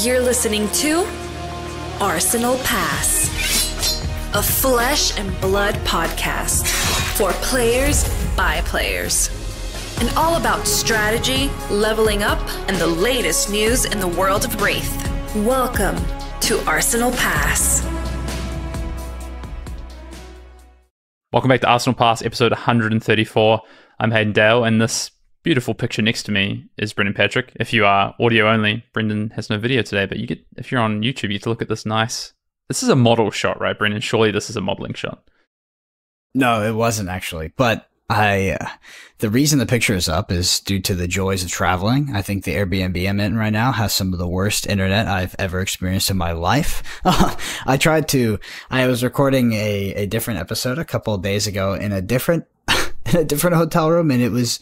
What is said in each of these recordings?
You're listening to Arsenal Pass, a flesh and blood podcast for players by players. And all about strategy, leveling up, and the latest news in the world of Wraith. Welcome to Arsenal Pass. Welcome back to Arsenal Pass, episode 134. I'm Hayden Dale, and this beautiful picture next to me is Brendan Patrick. If you are audio only, Brendan has no video today, but if you're on YouTube, you get to look at this nice... This is a model shot, right, Brendan? Surely this is a modeling shot. No, it wasn't actually, but the reason the picture is up is due to the joys of traveling. I think the Airbnb I'm in right now has some of the worst internet I've ever experienced in my life. I was recording a different episode a couple of days ago in a different hotel room, and it was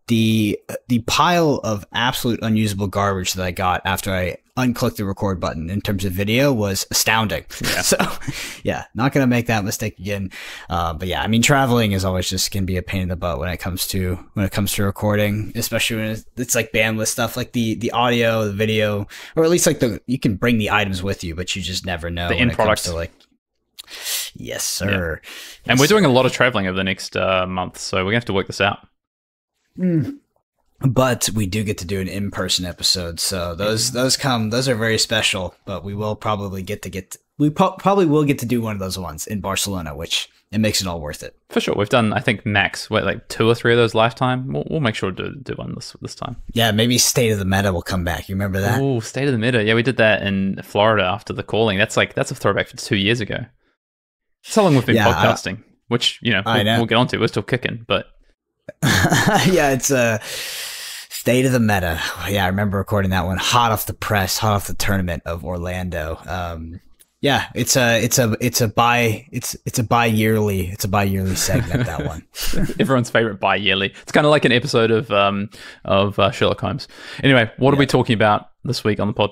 the pile of absolute unusable garbage that I got after I unclicked the record button in terms of video was astounding. Yeah. So yeah, not going to make that mistake again. But yeah, I mean, traveling is always just can be a pain in the butt when it comes to recording, especially when it's like bandwidth stuff, like the audio, the video, or at least like you can bring the items with you, but you just never know the end product. Yes, sir. Yeah. And we're doing a lot of traveling over the next month, so we're going to have to work this out. But we do get to do an in-person episode, so those are very special. But we will probably probably will get to do one of those ones in Barcelona, which it makes it all worth it. For sure, we've done, I think, max like 2 or 3 of those lifetime. We'll make sure to do one this time. Yeah, maybe State of the Meta will come back. You remember that? Oh, State of the Meta. Yeah, we did that in Florida after the calling. That's a throwback for 2 years ago. That's how long we've been podcasting, which we'll get onto. We're still kicking, but. Yeah, it's State of the Meta. Yeah, I remember recording that one hot off the press, hot off the tournament of Orlando. Yeah, it's a bi-yearly segment, that one. Everyone's favorite bi-yearly. It's kind of like an episode of Sherlock Holmes. Anyway, what are we talking about this week on the pod?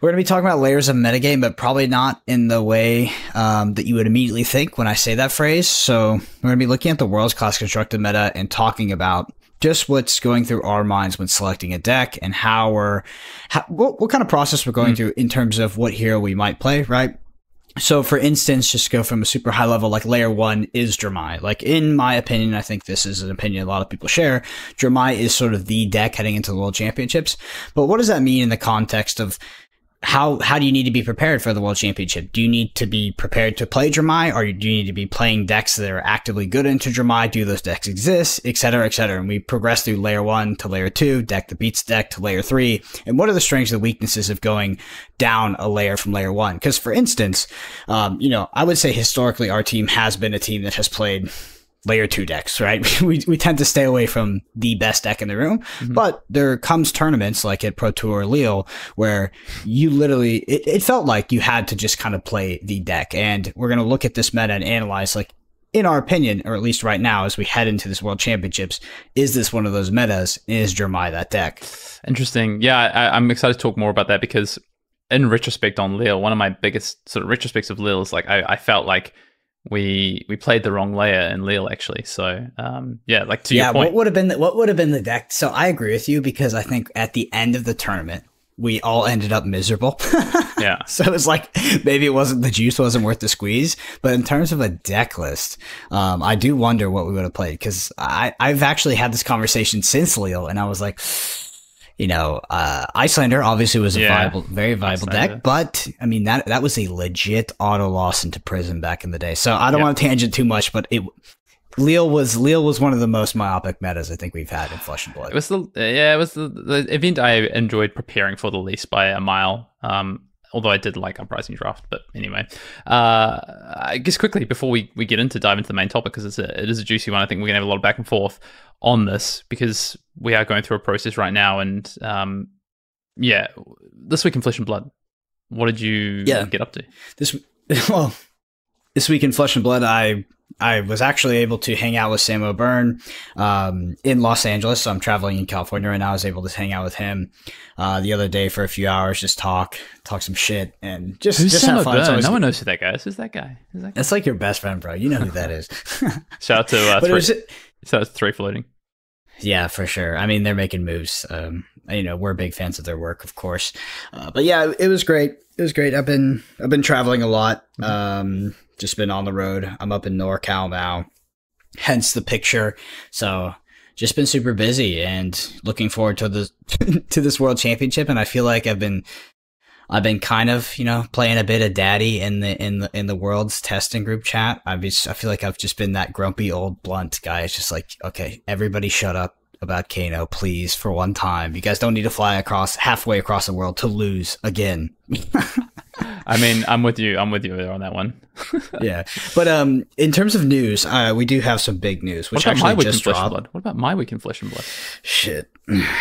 We're going to be talking about layers of metagame, but probably not in the way that you would immediately think when I say that phrase. So we're going to be looking at the world's class constructed meta and talking about just what's going through our minds when selecting a deck and what kind of process we're going through in terms of what hero we might play, right? So for instance, just go from a super high level, like layer 1 is Dromai. Like in my opinion, I think this is an opinion a lot of people share. Dromai is sort of the deck heading into the World Championships. But what does that mean in the context of how do you need to be prepared for the World Championship? Do you need to be prepared to play Dromai, or do you need to be playing decks that are actively good into Dromai? Do those decks exist, et cetera, et cetera? And we progress through layer 1 to layer 2, deck that beats deck to layer 3. And what are the strengths and weaknesses of going down a layer from layer 1? Because for instance, I would say historically our team has been a team that has played layer 2 decks, right? We tend to stay away from the best deck in the room, but there comes tournaments like at Pro Tour or Lille where you literally, it felt like you had to just kind of play the deck. And we're going to look at this meta and analyze, like, in our opinion, or at least right now, as we head into this World Championships, is this one of those metas? Is Dromai that deck? Interesting. Yeah, I'm excited to talk more about that because in retrospect on Lille, one of my biggest sort of retrospects of Lille is like, I felt like we played the wrong layer in Lille, actually. So like to your point, what would have been the deck? So I agree with you because I think at the end of the tournament we all ended up miserable. Yeah. So it was like maybe the juice wasn't worth the squeeze. But in terms of a deck list, I do wonder what we would have played because I've actually had this conversation since Lille, and I was like, Icelander obviously was a very viable deck, but I mean that was a legit auto loss into Prism back in the day. So I don't want to tangent too much, but Lille was one of the most myopic metas I think we've had in Flesh and Blood. It was the event I enjoyed preparing for the least by a mile. Although I did like Uprising Draft, but anyway, I guess quickly before we dive into the main topic, because it is a juicy one. I think we're gonna have a lot of back and forth on this because we are going through a process right now. And this week in Flesh and Blood, what did you get up to? This week in Flesh and Blood, I was actually able to hang out with Sam O'Byrne in Los Angeles. So I'm traveling in California right now. I was able to hang out with him the other day for a few hours, just talk some shit, and just Sam have fun. O'Byrne? No one knows who that guy is. Who's that guy? That's like your best friend, bro. You know who that is. Shout out to Three Floating. Yeah, for sure. I mean, they're making moves. we're big fans of their work, of course. But yeah, it was great. It was great. I've been traveling a lot. Just been on the road. I'm up in NorCal now, hence the picture. So just been super busy and looking forward to this World Championship. And I feel like I've been kind of, playing a bit of daddy in the World's testing group chat. I feel like I've just been that grumpy old blunt guy. It's just like, okay, everybody shut up about Kano, please, for one time. You guys don't need to fly halfway across the world to lose again. I mean, I'm with you there on that one. Yeah. But in terms of news, we do have some big news, which actually just dropped. What about my week in Flesh and Blood? Shit.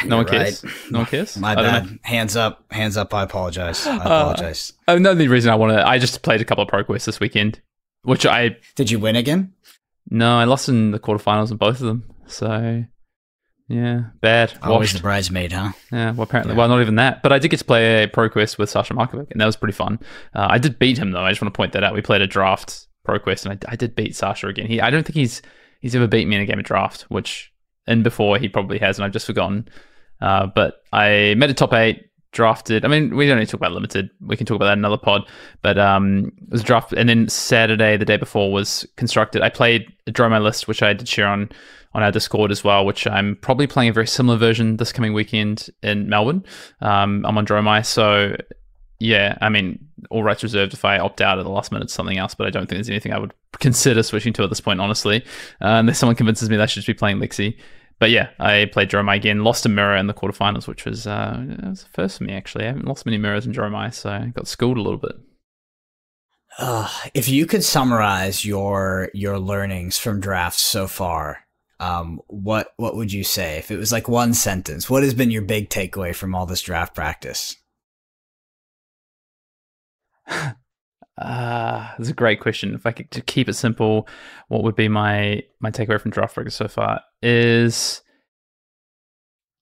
No one cares? No one cares? My bad. Hands up. I apologize. No, the reason I just played a couple of Pro Quests this weekend, Did you win again? No, I lost in the quarterfinals in both of them. So... yeah, bad. Always the bridesmaid, huh? Yeah, well, apparently. Yeah. Well, not even that. But I did get to play a Pro Quest with Sasha Markovic, and that was pretty fun. I did beat him, though. I just want to point that out. We played a draft Pro Quest, and I did beat Sasha again. I don't think he's ever beat me in a game of draft, and before he probably has, and I've just forgotten. But I made a top 8, drafted. I mean, we don't need to talk about limited. We can talk about that in another pod. But it was a draft, and then Saturday, the day before, was constructed. I played a Dromai list, which I did share on our Discord as well, which I'm probably playing a very similar version this coming weekend in Melbourne. I'm on Dromai, so yeah, I mean, all rights reserved if I opt out at the last minute to something else, but I don't think there's anything I would consider switching to at this point, honestly, unless someone convinces me that I should just be playing Lexi. But yeah, I played Dromai again, lost a mirror in the quarterfinals, which was a first for me, actually. I haven't lost many mirrors in Dromai, so I got schooled a little bit. If you could summarize your learnings from drafts so far, what would you say? If it was like one sentence, what has been your big takeaway from all this draft practice? That's a great question. If I could to keep it simple, what would be my takeaway from draft practice so far is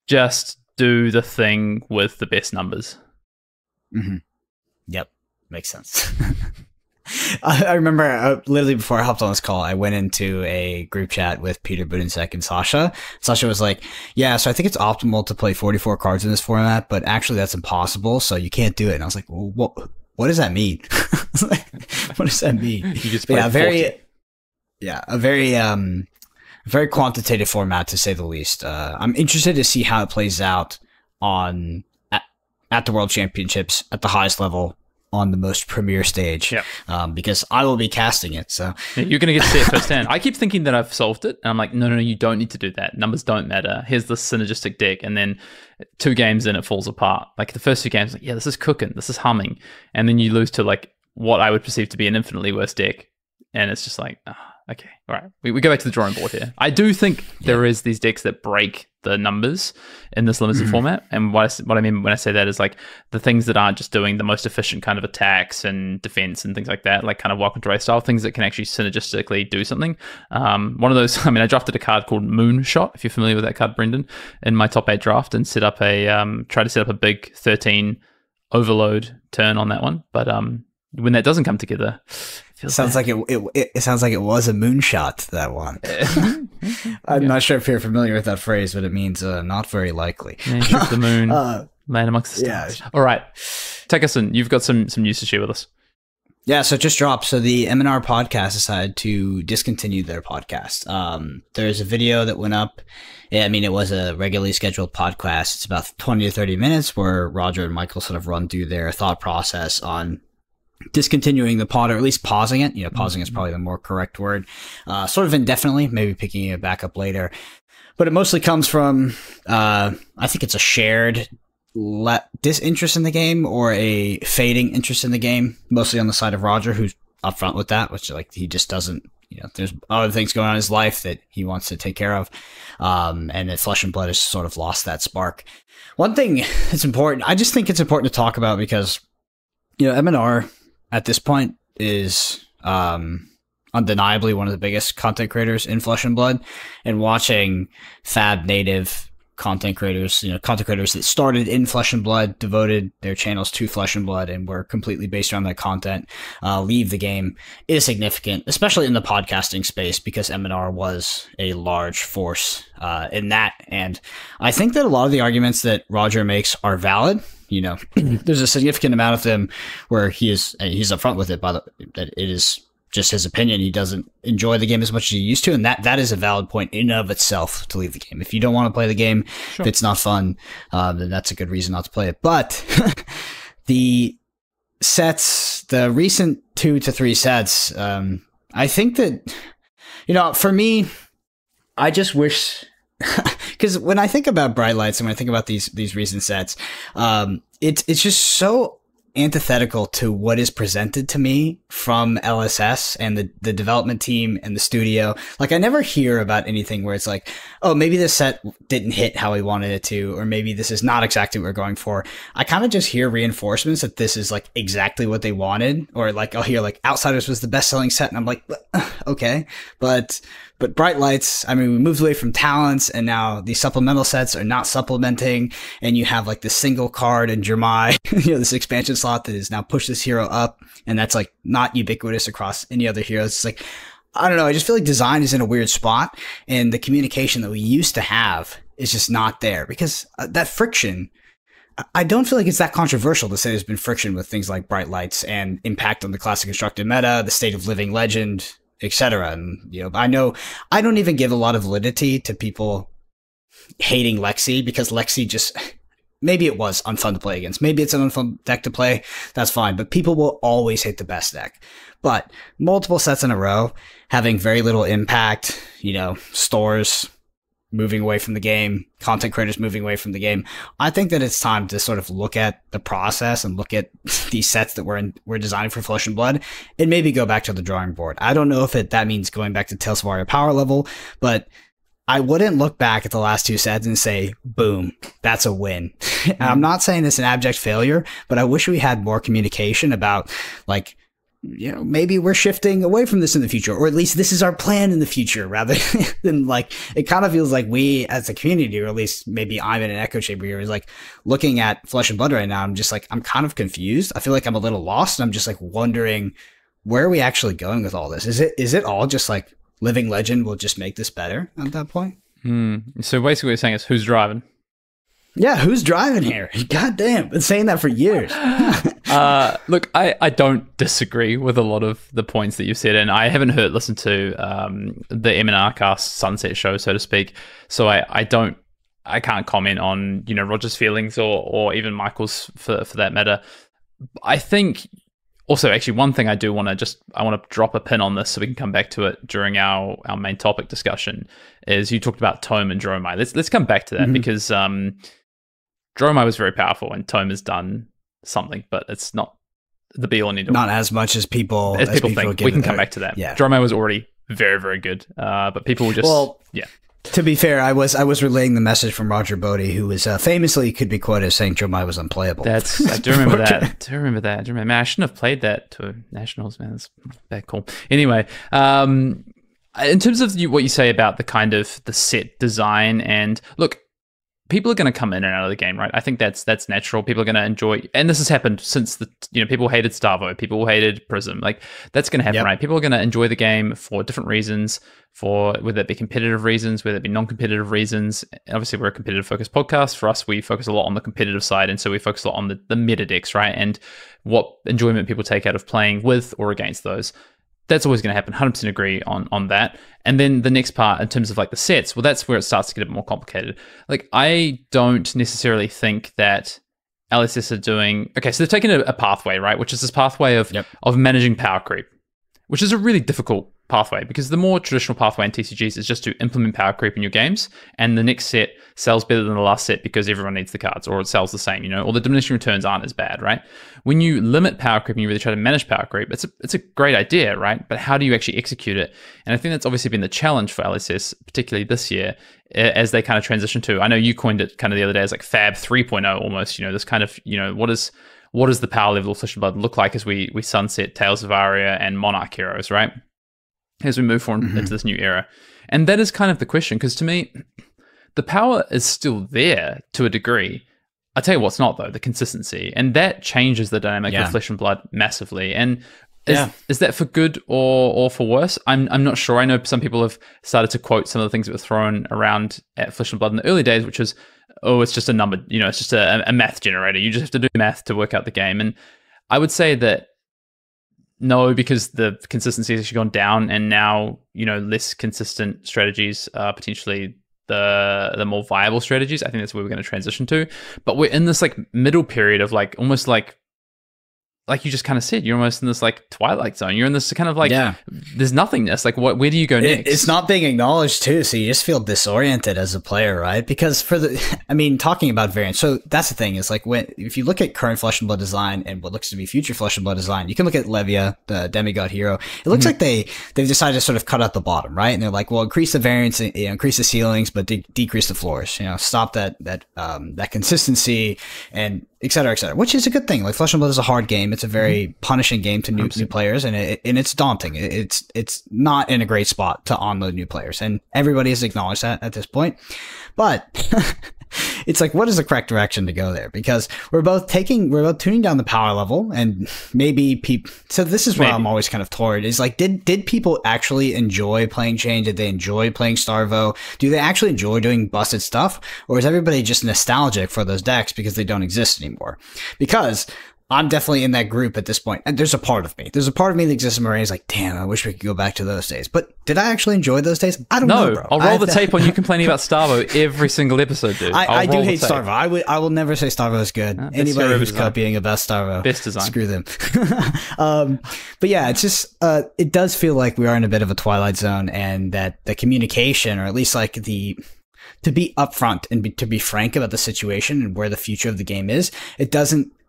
just do the thing with the best numbers. Mm-hmm. Yep, makes sense. I remember literally before I hopped on this call, I went into a group chat with Peter Budensek and Sasha. Sasha was like, yeah, so I think it's optimal to play 44 cards in this format, but actually that's impossible, so you can't do it. And I was like, well, what does that mean? What does that mean? You just play a very quantitative format, to say the least. I'm interested to see how it plays out at the World Championships at the highest level, on the most premier stage, because I will be casting it. So you're going to get to see it firsthand. I keep thinking that I've solved it, and I'm like, no, you don't need to do that. Numbers don't matter. Here's the synergistic deck, and then 2 games in, it falls apart. Like the first 2 games, like, yeah, this is cooking, this is humming, and then you lose to like what I would perceive to be an infinitely worse deck, and it's just like, okay, all right, we go back to the drawing board here. I do think there is these decks that break the numbers in this limited format, and what I mean when I say that is like the things that aren't just doing the most efficient kind of attacks and defense and things like that, like kind of Welcome to Race style things that can actually synergistically do something. One of those, I mean, I drafted a card called Moonshot, if you're familiar with that card, Brendan, in my top 8 draft, and set up try to set up a big 13 overload turn on that one, but when that doesn't come together, it sounds like it sounds like it was a moonshot, that one. I'm not sure if you're familiar with that phrase, but it means not very likely. Yeah, shoot the moon, land amongst the stars. Yeah. All right, take us in. You've got some news to share with us. Yeah, so it just dropped. So the MNR Podcast decided to discontinue their podcast. There's a video that went up. I mean, it was a regularly scheduled podcast. It's about 20 to 30 minutes where Roger and Michael sort of run through their thought process on discontinuing the pod, or at least pausing it. Pausing is probably the more correct word. Sort of indefinitely, maybe picking it back up later. But it mostly comes from, I think it's a shared disinterest in the game, or a fading interest in the game, mostly on the side of Roger, who's upfront with that, which like he just doesn't, there's other things going on in his life that he wants to take care of. And that Flesh and Blood has sort of lost that spark. One thing that's important, I just think it's important to talk about, because, MNR at this point is undeniably one of the biggest content creators in Flesh and Blood, and watching Fab Native content creators, content creators that started in Flesh and Blood, devoted their channels to Flesh and Blood, and were completely based around that content, leave the game is significant, especially in the podcasting space, because MNR was a large force in that. And I think that a lot of the arguments that Roger makes are valid. There's a significant amount of them where he's upfront with it, that it is just his opinion. He doesn't enjoy the game as much as he used to, and that is a valid point in and of itself to leave the game. If you don't want to play the game, If it's not fun, then that's a good reason not to play it. But the sets, the recent 2 to 3 sets, I think that, for me, I just wish, because when I think about Bright Lights and when I think about these recent sets, it's just so antithetical to what is presented to me from LSS and the development team and the studio. Like, I never hear about anything where it's like, oh, maybe this set didn't hit how we wanted it to, or maybe this is not exactly what we're going for. I kind of just hear reinforcements that this is like exactly what they wanted, or like I'll hear like Outsiders was the best selling set, and I'm like, okay, but Bright Lights, I mean, we moved away from talents, and now these supplemental sets are not supplementing, and you have like the single card in Dromai, this expansion slot that has now pushed this hero up, and that's like not ubiquitous across any other heroes. It's like, I don't know, I just feel like design is in a weird spot, and the communication that we used to have is just not there, because that friction, I don't feel like it's that controversial to say there's been friction with things like Bright Lights and impact on the classic constructed meta, the state of living legend, etc. And I know I don't even give a lot of validity to people hating Lexi, because Lexi just, maybe it was unfun to play against, maybe it's an unfun deck to play, that's fine, but people will always hate the best deck. But multiple sets in a row having very little impact, stores moving away from the game, content creators moving away from the game, I think that it's time to sort of look at the process and look at these sets that we're designing for Flesh and Blood, and maybe go back to the drawing board. I don't know if that means going back to Tales of Aria power level, but I wouldn't look back at the last 2 sets and say, boom, that's a win. I'm not saying it's an abject failure, but I wish we had more communication about, like, maybe we're shifting away from this in the future, or at least this is our plan in the future, rather than like, it kind of feels like we as a community, or at least maybe I'm in an echo chamber here, is like looking at Flesh and Blood right now. I'm just like, I'm kind of confused. I feel like I'm a little lost, and I'm just like wondering, where are we actually going with all this? Is it all just like Living Legend will just make this better at that point? So basically what you're saying is, who's driving? Yeah, who's driving here? God damn, been saying that for years. Look, I don't disagree with a lot of the points that you've said, and I haven't listened to the MNR Cast Sunset show, so to speak. So I can't comment on Roger's feelings or even Michael's for that matter. I think also, actually, one thing I want to drop a pin on this so we can come back to it during our main topic discussion, is you talked about Tome and Dromai. Let's come back to that, because Dromai was very powerful, and Tome has done something, but it's not the be all and end all. Not as much as people think. We can come back to that. Yeah. Dromai was already very, very good, but people were just To be fair, I was relaying the message from Roger Bodie, who was famously could be quoted as saying Dromai was unplayable. I do remember that. Man, I shouldn't have played that to Nationals, man. That's bad call. Anyway, in terms of what you say about the kind of the set design, and look, people are going to come in and out of the game, right? I think that's natural. People are going to enjoy, and this has happened since people hated Starvo, people hated Prism. Like, that's going to happen, right? People are going to enjoy the game for different reasons, for whether it be competitive reasons, whether it be non-competitive reasons. Obviously, we're a competitive focused podcast. For us, we focus a lot on the competitive side, and so we focus a lot on the meta decks, right? And what enjoyment people take out of playing with or against those. That's always going to happen. 100% agree on that. And then the next part, in terms of like the sets, well, that's where it starts to get a bit more complicated. Like, I don't necessarily think that LSS are doing... Okay, so they've taken a pathway, right? Which is this pathway of managing power creep, which is a really difficult pathway, because the more traditional pathway in TCGs is just to implement power creep in your games, and the next set sells better than the last set because everyone needs the cards, or it sells the same, or the diminishing returns aren't as bad, right? When you limit power creep and you really try to manage power creep, it's a great idea, right? But how do you actually execute it? And I think that's obviously been the challenge for LSS, particularly this year, as they kind of transition to, I know you coined it kind of the other day as like Fab 3.0 almost, this kind of, what does the power level of Flesh and Blood look like as we sunset Tales of Aria and Monarch heroes, right? As we move forward into this new era. And that is kind of the question, because to me, the power is still there to a degree. I tell you what's not, though, the consistency. And that changes the dynamic of Flesh and Blood massively. And is that for good or for worse? I'm not sure. I know some people have started to quote some of the things that were thrown around at Flesh and Blood in the early days, which is, it's just a number, it's just a math generator. You just have to do math to work out the game. And I would say that no, because the consistency has actually gone down, and now, less consistent strategies are potentially the more viable strategies. I think that's where we're going to transition to. But we're in this like middle period of like almost like you just kind of said, you're almost in this like twilight zone. You're in this kind of like, there's nothingness. Like, where do you go next? It's not being acknowledged too, so you just feel disoriented as a player, right? Because talking about variants, so that's the thing, is like if you look at current Flesh and Blood design and what looks to be future Flesh and Blood design, you can look at Levia, the demigod hero. It looks like they've decided to sort of cut out the bottom, right? And they're like, well, increase the variance, increase the ceilings, but decrease the floors. Stop that consistency and et cetera, which is a good thing. Like, Flesh and Blood is a hard game. It's a very punishing game to new players, and it's daunting. It's not in a great spot to onload new players, and everybody has acknowledged that at this point. But it's like, what is the correct direction to go there? Because we're both tuning down the power level, and maybe people. So this is where I'm always kind of torn. Is like, did people actually enjoy playing Change? Did they enjoy playing Starvo? Do they actually enjoy doing busted stuff, or is everybody just nostalgic for those decks because they don't exist anymore? Because I'm definitely in that group at this point. And there's a part of me that exists in Marine is like, damn, I wish we could go back to those days. But did I actually enjoy those days? I don't know, bro. I'll roll the tape on you complaining about Starvo every single episode, dude. I do hate Starvo. I will never say Starvo is good. Anybody who's copying a best Starvo, best design, screw them. But yeah, it's just, it does feel like we are in a bit of a twilight zone, and that the communication, or at least like to be upfront and to be frank about the situation and where the future of the game is,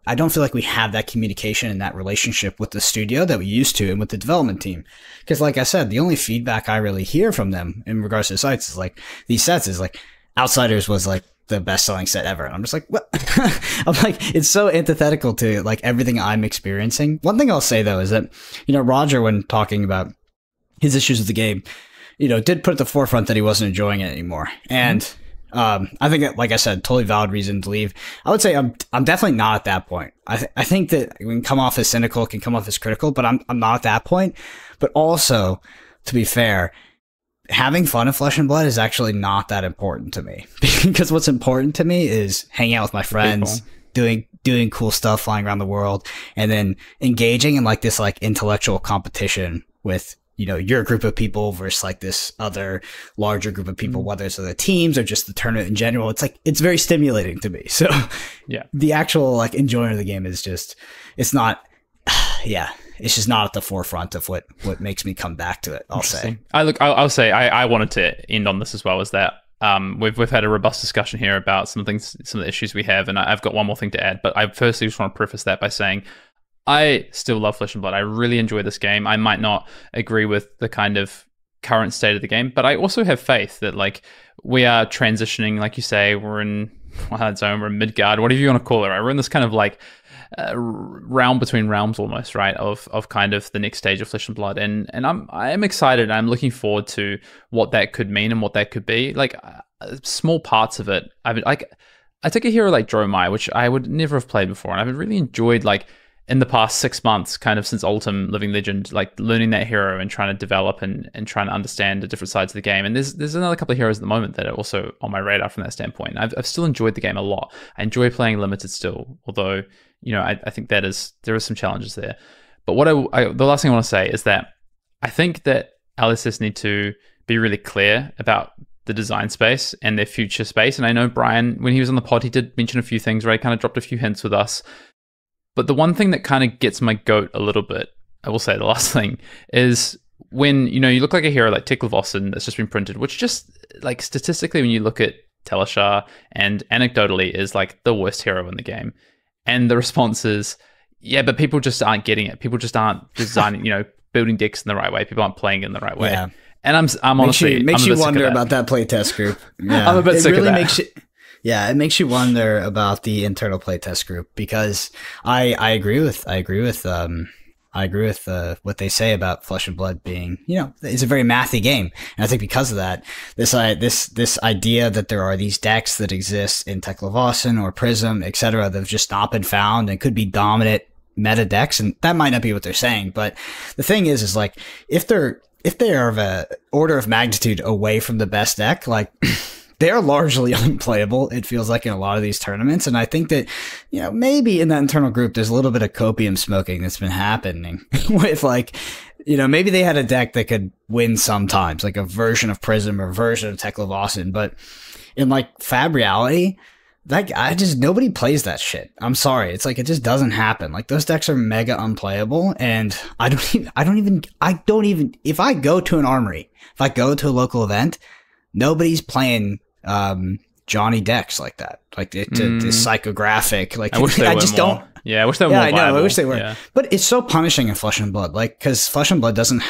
I don't feel like we have that communication and that relationship with the studio that we used to, and with the development team. Because like I said, the only feedback I really hear from them in regards to the sites is like, these sets is like, Outsiders was like the best selling set ever. And I'm just like, what? I'm like, it's so antithetical to like everything I'm experiencing. One thing I'll say though is that, Roger, when talking about his issues with the game, did put at the forefront that he wasn't enjoying it anymore. And I think that, like I said, totally valid reason to leave. I would say I'm definitely not at that point. I think that we can come off as cynical, can come off as critical, but I'm not at that point. But also, to be fair, having fun in Flesh and Blood is actually not that important to me. Because what's important to me is hanging out with my friends, doing cool stuff, flying around the world, and then engaging in like this like intellectual competition with your group of people versus like this other larger group of people, whether it's the teams or just the tournament in general. It's like, it's very stimulating to me. So the actual like enjoyment of the game is just, it's not, it's just not at the forefront of what makes me come back to it, I'll say. I'll say, I wanted to end on this as well, is that we've had a robust discussion here about some of the issues we have, and I've got one more thing to add, but I firstly just want to preface that by saying, I still love Flesh and Blood. I really enjoy this game. I might not agree with the kind of current state of the game, but I also have faith that like we are transitioning, like you say, we're in Twilight Zone, we're in Midgard, whatever you want to call it, right? We're in this kind of like realm between realms almost, right? Of kind of the next stage of Flesh and Blood. And I'm excited. I'm looking forward to what that could mean and what that could be. Like small parts of it. I take a hero like Dromai, which I would never have played before. And I've really enjoyed like in the past 6 months, kind of since Ultim Living Legend, like learning that hero and trying to develop and trying to understand the different sides of the game. And there's another couple of heroes at the moment that are also on my radar from that standpoint. I've still enjoyed the game a lot. I enjoy playing Limited still, although, I think there is some challenges there. But what the last thing I want to say is that I think that LSS need to be really clear about the design space and their future space. And I know Brian, when he was on the pod, he did mention a few things, right? He kind of dropped a few hints with us. But the one thing that kind of gets my goat a little bit, I will say the last thing, is when, you look like a hero like Tekla that's just been printed, which just, like, statistically, when you look at Teleshar and anecdotally is, like, the worst hero in the game. And the response is, yeah, but people just aren't getting it. People just aren't designing, building decks in the right way. People aren't playing in the right way. Yeah. And I'm honestly... Makes you wonder about that playtest group. Yeah. I'm a bit sick of that. Yeah, it makes you wonder about the internal playtest group, because I agree with I agree with what they say about Flesh and Blood being, it's a very mathy game. And I think because of that, this idea that there are these decks that exist in Tekla or Prism, etc., that have just not been found and could be dominant meta decks, and that might not be what they're saying. But the thing is like, if they are of a order of magnitude away from the best deck, like they are largely unplayable, it feels like, in a lot of these tournaments. And I think that, maybe in that internal group, there's a little bit of copium smoking that's been happening with like, maybe they had a deck that could win sometimes, like a version of Prism or a version of Tekla Vossen. But in like Fab reality, like nobody plays that shit. I'm sorry. It's like, it just doesn't happen. Like those decks are mega unplayable. And I don't even, if I go to an armory, if I go to a local event, nobody's playing Johnny decks like that, like the psychographic. Like I wish they I were just more. don't. Yeah, I wish they were more. I know. Viable. I wish they were. Yeah. But it's so punishing in Flesh and Blood, like because Flesh and Blood doesn't.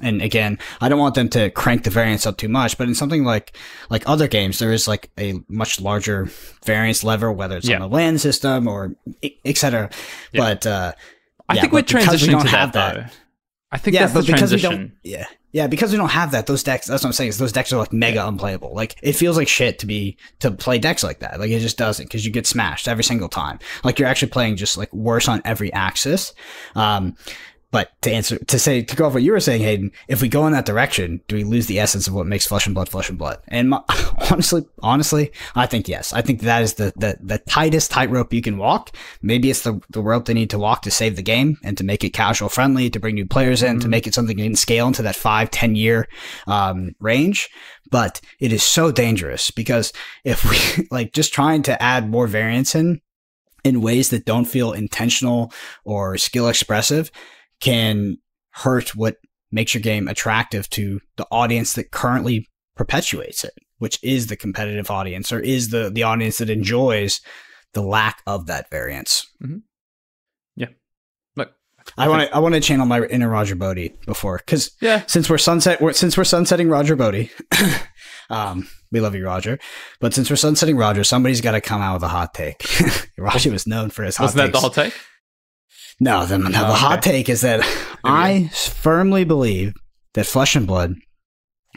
And again, I don't want them to crank the variance up too much, but in something like other games, there is like a much larger variance lever, whether it's on the land system or etc. Yeah. But I think we're transitioning to that, though. I think that's the transition. Because we don't have that, those decks, that's what I'm saying, is those decks are like mega unplayable. Like it feels like shit to play decks like that. Like it just doesn't, because you get smashed every single time. Like you're actually playing just like worse on every axis. But to go off what you were saying, Hayden, if we go in that direction, do we lose the essence of what makes Flesh and Blood? And honestly, I think yes. I think that is the tightest tightrope you can walk. Maybe it's the rope they need to walk to save the game and to make it casual friendly, to bring new players in, to make it something that can scale into that 5-10 year range. But it is so dangerous, because if we like just trying to add more variance in ways that don't feel intentional or skill expressive can hurt what makes your game attractive to the audience that currently perpetuates it, which is the competitive audience, or is the audience that enjoys the lack of that variance. Mm-hmm. Yeah. Look, I want to channel my inner Roger Bodie before, because since we're sunsetting Roger Bodie, we love you, Roger, but since we're sunsetting Roger, somebody's got to come out with a hot take. Roger was known for his hot takes. Wasn't that the hot take? No, the hot take is that I firmly believe that Flesh and Blood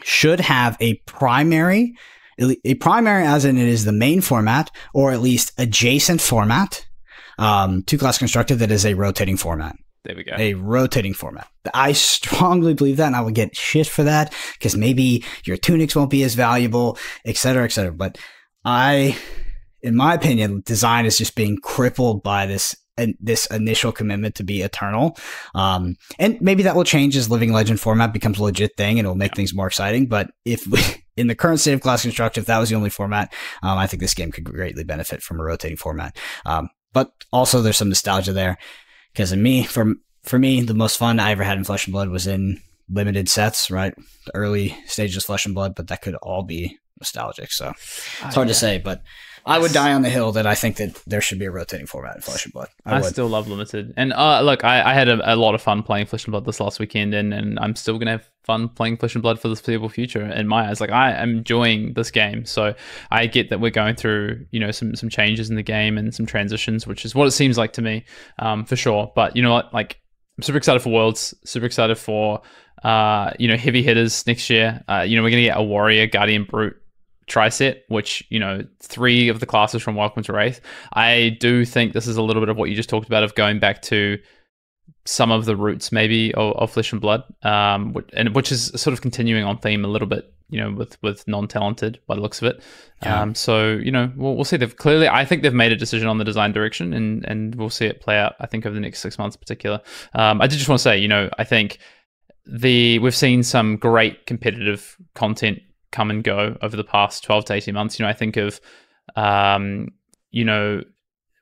should have a primary as in it is the main format, or at least adjacent format, to Class Constructed, that is a rotating format. There we go. A rotating format. I strongly believe that, and I will get shit for that, because maybe your tunics won't be as valuable, et cetera, et cetera. But in my opinion, design is just being crippled by this initial commitment to be eternal. And maybe that will change as Living Legend format becomes a legit thing, and it'll make things more exciting. But in the current state of Class Constructed, if that was the only format, I think this game could greatly benefit from a rotating format. But also there's some nostalgia there, because for me, the most fun I ever had in Flesh and Blood was in limited sets, right? The early stages of Flesh and Blood, but that could all be nostalgic. So it's hard to say, but I would die on the hill that I think that there should be a rotating format in Flesh and Blood. I still love Limited. And look, I had a lot of fun playing Flesh and Blood this last weekend, and I'm still going to have fun playing Flesh and Blood for the foreseeable future in my eyes. Like, I am enjoying this game. So I get that we're going through, some changes in the game and some transitions, which is what it seems like to me, for sure. But you know what? Like, I'm super excited for Worlds, super excited for, heavy hitters next year. We're going to get a Warrior, Guardian, Brute tri-set, which 3 of the classes from Welcome to Wraith. I do think this is a little bit of what you just talked about, of going back to some of the roots maybe of Flesh and Blood, and which is sort of continuing on theme a little bit, with non-talented by the looks of it. Yeah. So we'll see. I think they've made a decision on the design direction, and we'll see it play out, I think, over the next 6 months in particular. I did just want to say, I think we've seen some great competitive content come and go over the past 12 to 18 months. I think of,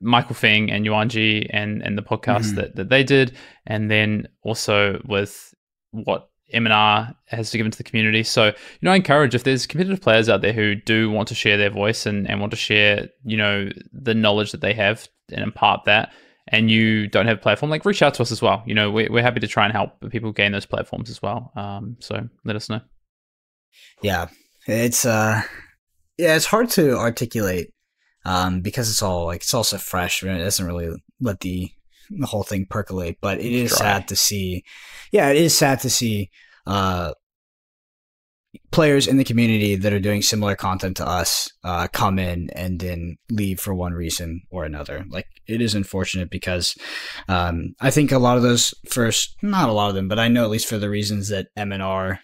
Michael Feng and Yuanji and the podcast that they did, and then also with what MNR has to give into the community. So, I encourage, if there's competitive players out there who do want to share their voice and want to share, the knowledge that they have and impart that, and you don't have a platform, like, reach out to us as well. We're happy to try and help people gain those platforms as well. So let us know. Yeah, it's hard to articulate, because it's all so fresh. It doesn't really let the the whole thing percolate. But it is sad to see. Yeah, it is sad to see players in the community that are doing similar content to us come in and then leave for one reason or another. Like, it is unfortunate because I think a lot of those not a lot of them, but I know at least for the reasons that MNR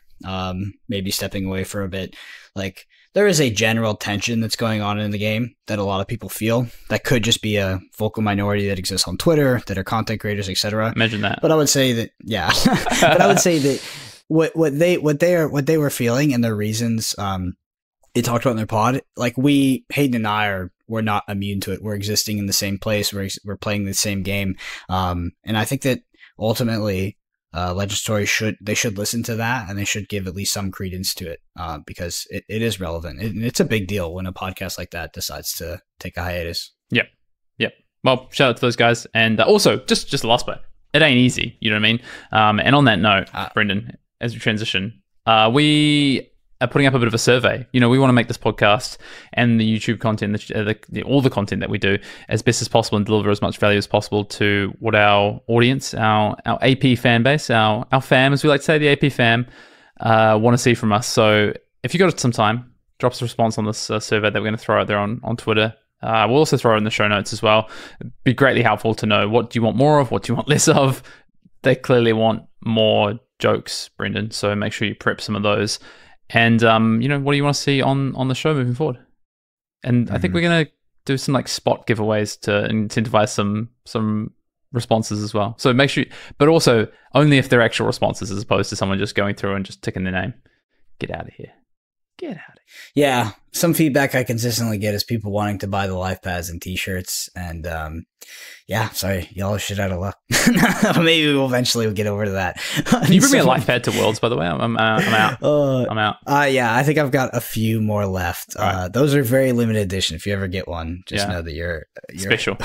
may be stepping away for a bit, like, there is a general tension that's going on in the game that a lot of people feel that could just be a vocal minority that exists on Twitter, that are content creators, etc. Imagine that. But I would say that, yeah, but I would say that what they were feeling and their reasons, they talked about in their pod, like, Hayden and I we're not immune to it. We're existing in the same place. We're playing the same game. And I think that ultimately, legislatory should listen to that, and they should give at least some credence to it, because it is relevant. It's a big deal when a podcast like that decides to take a hiatus. Yep. Well, shout out to those guys, and also just the last bit. It ain't easy, you know what I mean? And on that note, Brendan, as we transition, we are putting up a bit of a survey. You know, we want to make this podcast and the YouTube content, all the content that we do, as best as possible and deliver as much value as possible to what our audience, our AP fan base, our fam, as we like to say, the AP fam, want to see from us. So if you got some time, drop us a response on this survey that we're going to throw out there on Twitter. We'll also throw it in the show notes as well. It'd be greatly helpful to know, what do you want more of? What do you want less of? They clearly want more jokes, Brendan. So make sure you prep some of those. And, what do you want to see on the show moving forward? And I think we're going to do some like spot giveaways to incentivize some responses as well. So make sure, but also only if they're actual responses, as opposed to someone just going through and just ticking their name. Get out of here. Yeah, some feedback I consistently get is people wanting to buy the life pads and t-shirts, and yeah, sorry, y'all are shit out of luck. Maybe we'll eventually get over to that. Can you bring me a life pad to Worlds, by the way? I'm out. I'm out. Yeah, I think I've got a few more left. Right. Those are very limited edition. If you ever get one, just know that you're special.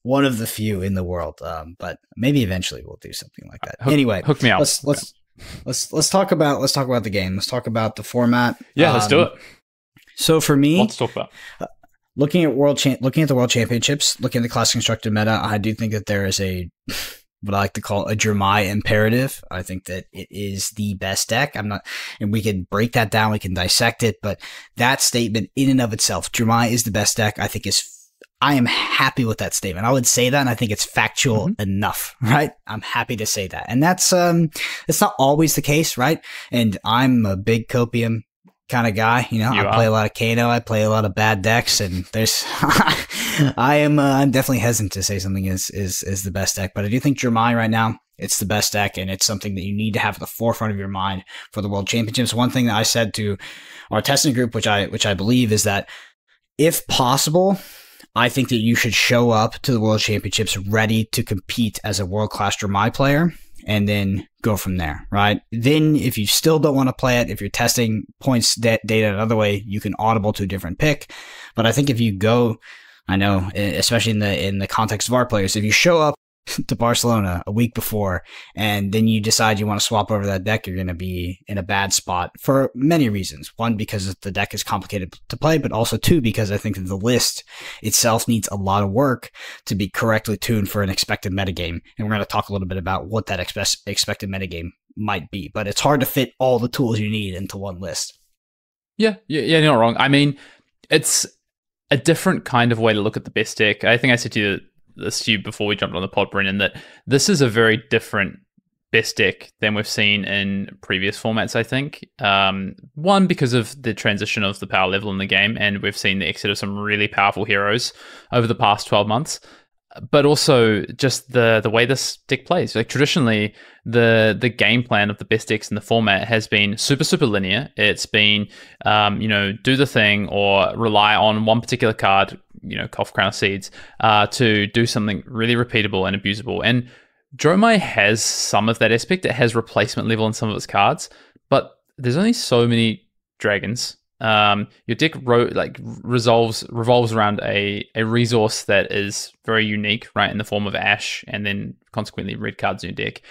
one of the few in the world. But maybe eventually we'll do something like that. Anyway, hook me up. Let's talk about the game. Let's talk about the format. Yeah, let's do it. So for me, let's talk about looking at the World Championships, looking at the class constructed meta. I do think that there is what I like to call a Dromai imperative. I think that it is the best deck. And we can break that down. We can dissect it, but that statement in and of itself, Dromai is the best deck, I think I am happy with that statement. I would say that, and I think it's factual enough, right? I'm happy to say that. And that's, it's not always the case, right? And I'm a big copium kind of guy, I play a lot of Kano, I play a lot of bad decks, and there's, I'm definitely hesitant to say something is the best deck, but I do think Dromai right now, it's the best deck, and it's something that you need to have at the forefront of your mind for the World Championships. One thing that I said to our testing group, which I believe, is that if possible, I think that you should show up to the World Championships ready to compete as a world-class Dromai player, and then go from there, right? Then if you still don't want to play it, if you're testing points data another way, you can audible to a different pick. But I think if you go, I know, especially in the context of our players, if you show up to Barcelona a week before and then you decide you want to swap over that deck, you're going to be in a bad spot for many reasons. One, because the deck is complicated to play, but also two, because I think that the list itself needs a lot of work to be correctly tuned for an expected metagame. And we're going to talk a little bit about what that expected metagame might be, but it's hard to fit all the tools you need into one list. Yeah, you're not wrong. I mean, it's a different kind of way to look at the best deck. I think I said to you before we jumped on the pod, Brendan, that this is a very different best deck than we've seen in previous formats, I think. One, because of the transition of the power level in the game, and we've seen the exit of some really powerful heroes over the past 12 months. But also just the way this deck plays. Like traditionally, the game plan of the best decks in the format has been super linear. It's been, do the thing or rely on one particular card, Cough, Crown of Seeds, to do something really repeatable and abusable. And Dromai has some of that aspect. It has replacement level in some of its cards, but there's only so many dragons. Your deck revolves around a resource that is very unique, right, in the form of Ash, and then consequently red cards in your deck.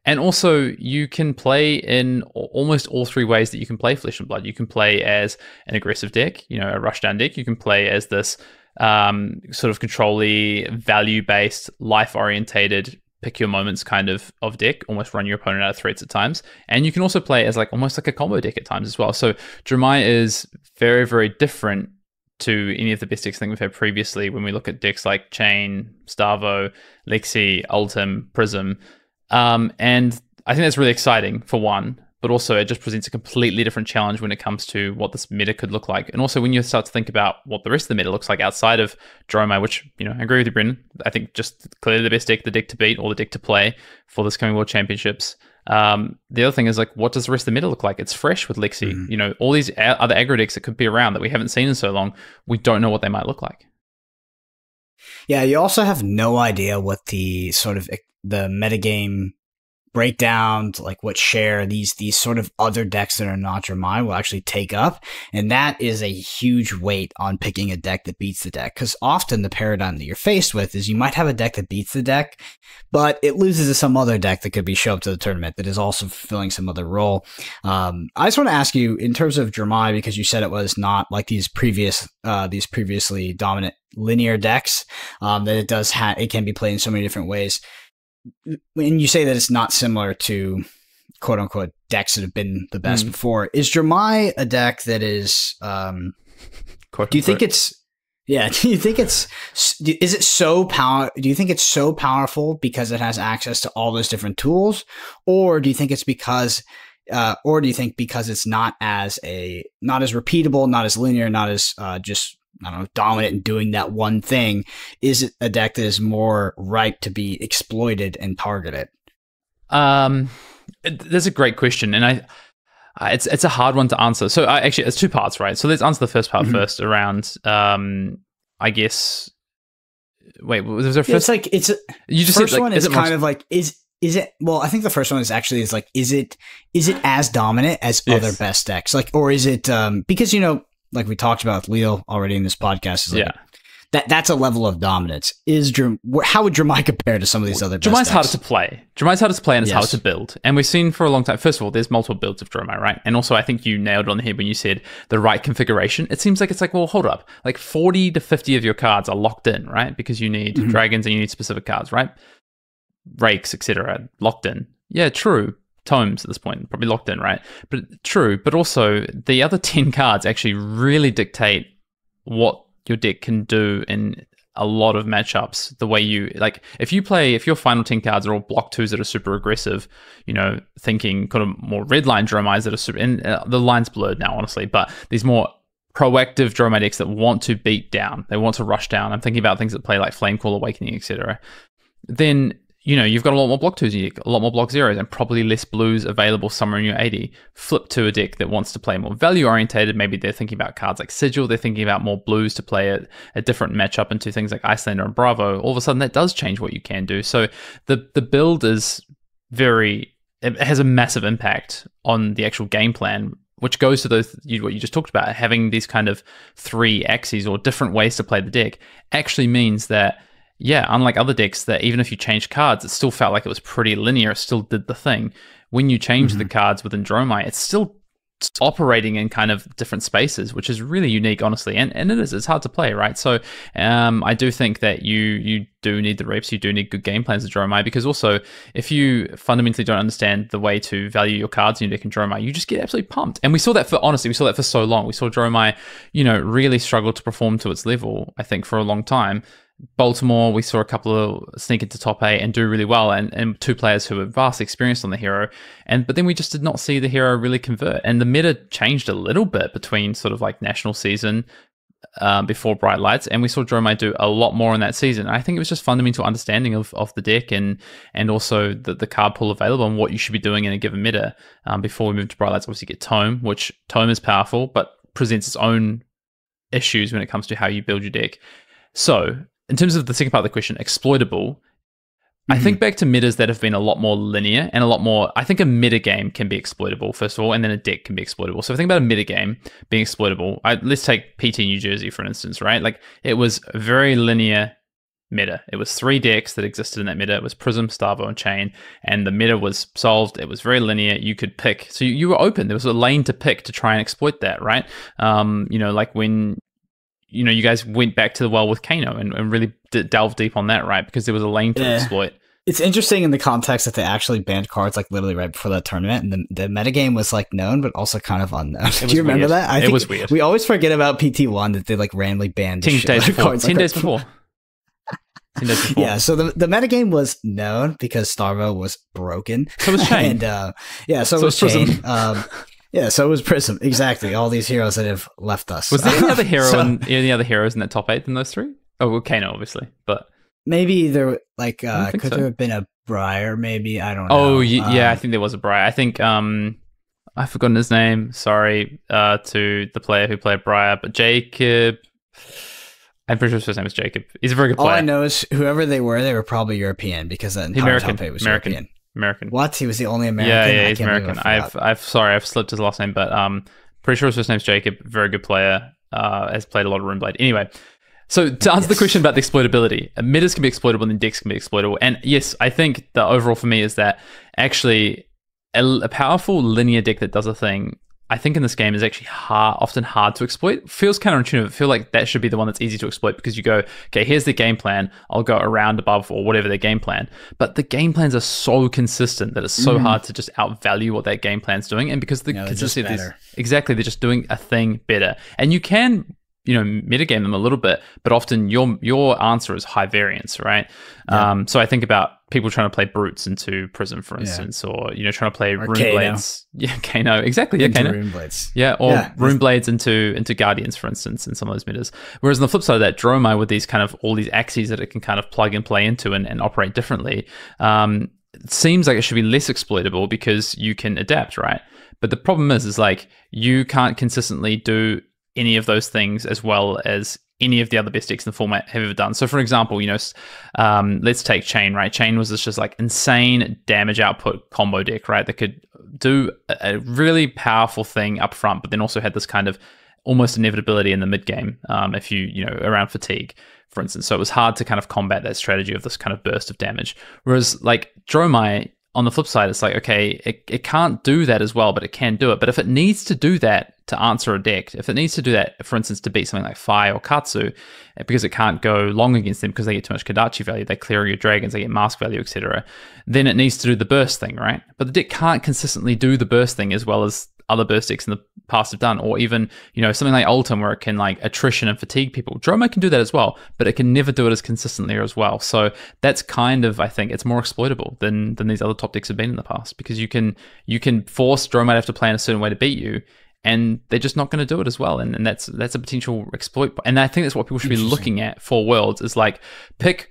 And also, you can play in almost all three ways that you can play Flesh and Blood. You can play as an aggressive deck, a rushdown deck. You can play as this sort of control-y, value-based, life-orientated, pick your moments kind of deck, almost run your opponent out of threats at times. And you can also play as like almost like a combo deck at times as well. So Dromai is very, very different to any of the best decks I think we've had previously when we look at decks like Chain, Starvo, Lexi, Ultim, Prism. And I think that's really exciting for one, but also it just presents a completely different challenge when it comes to what this meta could look like. And also when you start to think about what the rest of the meta looks like outside of Dromai, which, you know, I agree with you, Brendan. I think just clearly the best deck, the deck to beat or the deck to play for this coming World Championships. The other thing is, like, what does the rest of the meta look like? It's fresh with Lexi. You know, all these other aggro decks that could be around that we haven't seen in so long, we don't know what they might look like. Yeah, you also have no idea what the sort of the metagame breakdown, like what share these sort of other decks that are not Dromai will actually take up. And that is a huge weight on picking a deck that beats the deck. Because often the paradigm that you're faced with is you might have a deck that beats the deck, but it loses to some other deck that could be show up to the tournament that is also fulfilling some other role. I just want to ask you, in terms of Dromai, because you said it was not like these previously dominant linear decks, that it does it can be played in so many different ways. When you say that it's not similar to quote unquote decks that have been the best before, is Dromai a deck that is, do you think it's, do you think it's so powerful because it has access to all those different tools? Or do you think it's because it's not as repeatable, not as linear, not as, just, I don't know, dominant in doing that one thing? Is it a deck that is more ripe to be exploited and targeted? That's a great question, and it's a hard one to answer. So actually, it's two parts, right? So let's answer the first part first around, I guess. Wait, was there first? You just first said, like, one is kind of like is it? Well, I think the first one is like is it as dominant as other best decks? Like, or is it because, you know, like we talked about with Leo already in this podcast, is like, that's a level of dominance. How would Dromai compare to some of these other best Dromai's decks? harder to play. Dromai's harder to play, and it's harder to build. And we've seen for a long time, first of all, there's multiple builds of Dromai, right? And also, I think you nailed it on the head when you said the right configuration. It seems like it's like, well, hold up. Like 40 to 50 of your cards are locked in, right? Because you need dragons and you need specific cards, right? Rakes, etc. locked in. Yeah, true. Tomes at this point, probably locked in, right? But true. But also, the other 10 cards actually really dictate what your deck can do in a lot of matchups. The way you, like, if your final 10 cards are all block 2s that are super aggressive, you know, thinking kind of more red line Dromais that are super, and the line's blurred now, honestly, but these more proactive Dromai decks that want to beat down, they want to rush down. I'm thinking about things that play like Flamecall, Awakening, etc. Then, you know, you've got a lot more block 2s in your deck, a lot more block 0s, and probably less blues available somewhere in your 80. Flip to a deck that wants to play more value-orientated. Maybe they're thinking about cards like Sigil. They're thinking about more blues to play a different matchup into things like Icelander and Bravo. All of a sudden, that does change what you can do. So the build is it has a massive impact on the actual game plan, which goes to what you just talked about. Having these kind of 3 axes or different ways to play the deck actually means that, yeah, unlike other decks that even if you change cards, it still felt like it was pretty linear. It still did the thing. When you change the cards within Dromai, it's still operating in kind of different spaces, which is really unique, honestly. And it's hard to play, right? So I do think that you do need the reps. You do need good game plans of Dromai, because also if you fundamentally don't understand the way to value your cards in your deck in Dromai, you just get absolutely pumped. And we saw that for so long. We saw Dromai, you know, really struggle to perform to its level, I think, for a long time. Baltimore, we saw a couple of sneak into top 8 and do really well, and 2 players who were vastly experienced on the hero, but then we just did not see the hero really convert. And the meta changed a little bit between sort of like national season before Bright Lights, and we saw Dromai do a lot more in that season. I think it was just fundamental understanding of the deck and also the card pool available and what you should be doing in a given meta. Before we move to Bright Lights, obviously get Tome, which Tome is powerful but presents its own issues when it comes to how you build your deck. So in terms of the second part of the question, exploitable, I think back to metas that have been a lot more linear and a lot more, I think a metagame can be exploitable, first of all, and then a deck can be exploitable. So if I think about a metagame being exploitable, let's take PT New Jersey, for instance, right? Like, it was a very linear meta. It was 3 decks that existed in that meta. It was Prism, Starvo, and Chain, and the meta was solved. It was very linear. You could pick. So you were open. There was a lane to pick to try and exploit that, right? You know, like when you guys went back to the well with Kano and really delved deep on that, right? Because there was a lane to exploit. It's interesting in the context that they actually banned cards like literally right before that tournament, and the metagame was like known, but also kind of unknown. Do you remember that? I think was weird. We always forget about PT1 that they like randomly banned 10 days before. 10 days before. Yeah, so the metagame was known because Starvo was broken. So was Chain. And so was Chain. So it was Prism. Exactly. All these heroes that have left us. Was there any other any other heroes in that top 8 than those 3? Oh, well, Kano, obviously, but maybe there could there have been a Briar, maybe, I don't know. Oh yeah, I think there was a Briar. I think I've forgotten his name. Sorry to the player who played Briar, but Jacob. I'm pretty sure his first name was Jacob. He's a very good player. All I know is whoever they were probably European because the entire top 8 was European. American. What? He was the only American? Yeah, he's American. I've slipped his last name, but pretty sure his first name's Jacob. Very good player. Has played a lot of Runeblade. Anyway. So to answer the question about the exploitability, metas can be exploitable and decks can be exploitable. And yes, I think the overall for me is that actually a powerful linear deck that does a thing, I think in this game is actually often hard to exploit. Feels counterintuitive. I feel like that should be the one that's easy to exploit because you go, okay, here's the game plan. I'll go around, above, or whatever their game plan. But the game plans are so consistent that it's so hard to just outvalue what that game plan's doing. And because the consistency is exactly, they're just doing a thing better. And you can metagame them a little bit, but often your answer is high variance, right? Yeah. So I think about people trying to play Brutes into Prism, for instance, or trying to play Runeblades. Yeah, Kano, exactly. Yeah, Kano. Runeblades. Yeah, or Runeblades into Guardians, for instance, in some of those metas. Whereas on the flip side of that, Dromai with these kind of all these axes that it can kind of plug and play into and operate differently, it seems like it should be less exploitable because you can adapt, right? But the problem is like you can't consistently do any of those things as well as any of the other best decks in the format have ever done. So for example, let's take Chain, right? Chain was this just like insane damage output combo deck, right? That could do a really powerful thing up front, but then also had this kind of almost inevitability in the mid game if around fatigue, for instance. So it was hard to kind of combat that strategy of this kind of burst of damage. Whereas like Dromai, on the flip side, it's like, okay, it can't do that as well, but it can do it. But if it needs to do that to answer a deck, if it needs to do that, for instance, to beat something like Fai or Katsu, because it can't go long against them because they get too much Kadachi value, they clear your dragons, they get mask value, etc., then it needs to do the burst thing, right? But the deck can't consistently do the burst thing as well as other burst decks in the past have done, or even something like Ultim where it can like attrition and fatigue people. Dromai can do that as well, but it can never do it as consistently as well. So that's kind of, I think, it's more exploitable than these other top decks have been in the past, because you can force Dromai to have to play in a certain way to beat you, and they're just not going to do it as well. And that's a potential exploit. And I think that's what people should be looking at for Worlds, is like pick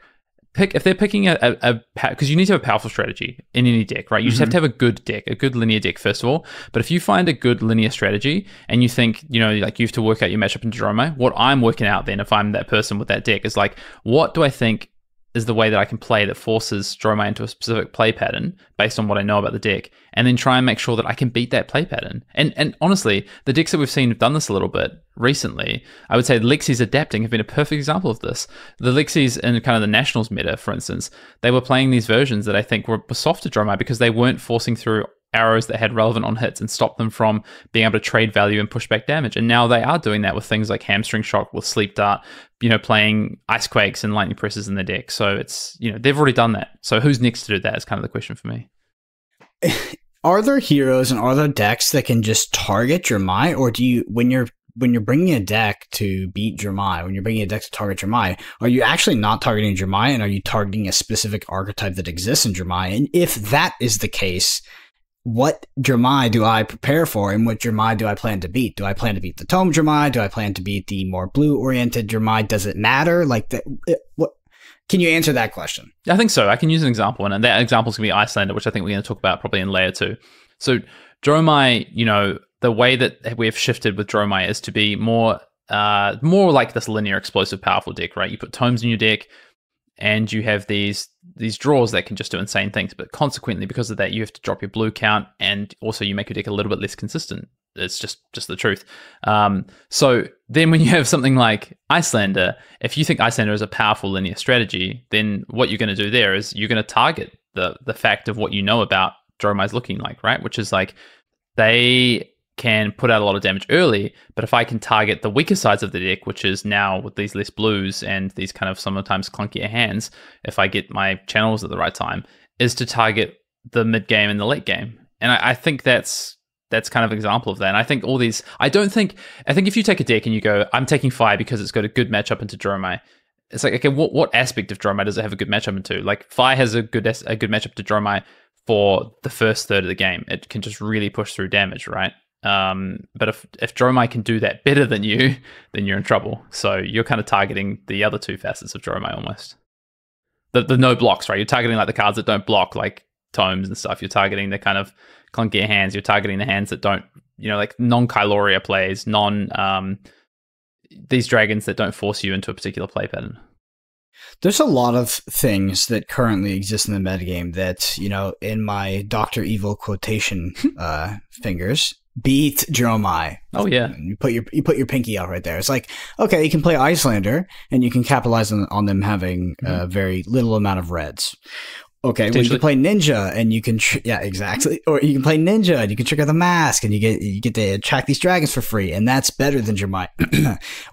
if they're picking because you need to have a powerful strategy in any deck, right? You just have to have a good deck, a good linear deck first of all. But if you find a good linear strategy and you think, like you have to work out your matchup into Dromai, what I'm working out then, if I'm that person with that deck, is like, what do I think is the way that I can play that forces Dromai into a specific play pattern based on what I know about the deck, and then try and make sure that I can beat that play pattern. And honestly, the decks that we've seen have done this a little bit recently. I would say Lexi's adapting have been a perfect example of this. The Lexi's in kind of the Nationals meta, for instance, they were playing these versions that I think were soft to Dromai because they weren't forcing through arrows that had relevant on hits and stop them from being able to trade value and push back damage. And now they are doing that with things like Hamstring Shock, with Sleep Dart, playing Ice Quakes and Lightning Presses in their deck. So it's, they've already done that. So who's next to do that is kind of the question for me. Are there heroes and are there decks that can just target Dromai, or do you, when you're bringing a deck to beat Dromai, when you're bringing a deck to target Dromai, are you actually not targeting Dromai, and are you targeting a specific archetype that exists in Dromai? And if that is the case, what Dromai do I prepare for, and what Dromai do I plan to beat? Do I plan to beat the Tome Dromai? Do I plan to beat the more blue-oriented Dromai? Does it matter? Like, what? Can you answer that question? I think so. I can use an example, and that example is going to be Icelander, which I think we're going to talk about probably in layer 2. So Dromai, the way that we have shifted with Dromai is to be more like this linear, explosive, powerful deck, right? You put tomes in your deck, and you have these draws that can just do insane things. But consequently, because of that, you have to drop your blue count, and also you make your deck a little bit less consistent. It's just the truth. So then when you have something like Icelander, if you think Icelander is a powerful linear strategy, then what you're going to do there is you're going to target the fact of what you know about Dromai's looking like, right? Which is like they can put out a lot of damage early, but if I can target the weaker sides of the deck, which is now with these less blues and these kind of sometimes clunkier hands, if I get my channels at the right time, is to target the mid game and the late game. And I think that's kind of an example of that. And I think I think if you take a deck and you go, I'm taking Fire because it's got a good matchup into Dromai, it's like, okay, what aspect of Dromai does it have a good matchup into? Like, Fire has a good matchup to Dromai for the first third of the game. It can just really push through damage, right? But if Dromai can do that better than you, then you're in trouble. So you're kind of targeting the other two facets of Dromai almost. The no blocks, right? You're targeting like the cards that don't block, like tomes and stuff. You're targeting the kind of clunkier hands. You're targeting the hands that don't, like non-Kyloria plays, these dragons that don't force you into a particular play pattern. There's a lot of things that currently exist in the metagame that, in my Dr. Evil quotation fingers, beat Dromai. Oh yeah. You put your pinky out right there. It's like, okay, you can play Icelander and you can capitalize on them having a very little amount of reds. Okay, well, you can play Ninja and you can exactly. Or you can play Ninja and you can trigger the mask and you get to attract these dragons for free, and that's better than Dromai.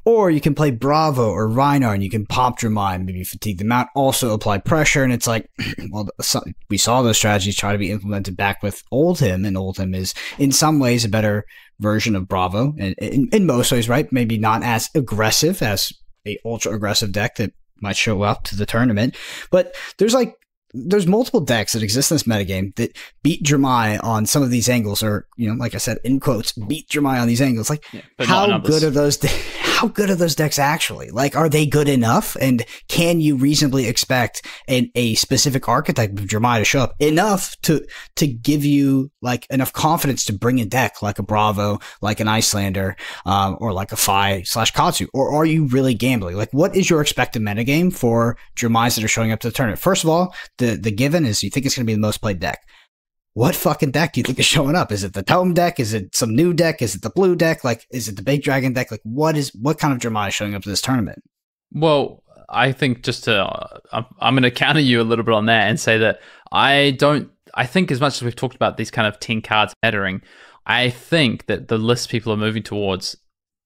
Or you can play Bravo or Rhinar and you can pop Dromai and maybe fatigue them out, also apply pressure, and it's like, well, we saw those strategies try to be implemented back with Oldhim, and Oldhim is in some ways a better version of Bravo, and in most ways, right? Maybe not as aggressive as a ultra aggressive deck that might show up to the tournament, but there's multiple decks that exist in this metagame that beat Dromai on some of these angles, or, like I said, in quotes, beat Dromai on these angles. Like, how good are those decks actually? Like, are they good enough? And can you reasonably expect a specific archetype of Dromai to show up enough to give you like enough confidence to bring a deck like a Bravo, like an Icelander, or like a Fi/Katsu? Or are you really gambling? Like, what is your expected metagame for Dromais that are showing up to the tournament? First of all, the given is you think it's going to be the most played deck. What fucking deck do you think is showing up? Is it the Tome deck? Is it some new deck? Is it the blue deck? Like, is it the Big Dragon deck? Like, what kind of Dromai is showing up to this tournament? Well, I think I'm going to counter you a little bit on that and say that I think as much as we've talked about these kind of 10 cards mattering, I think that the lists people are moving towards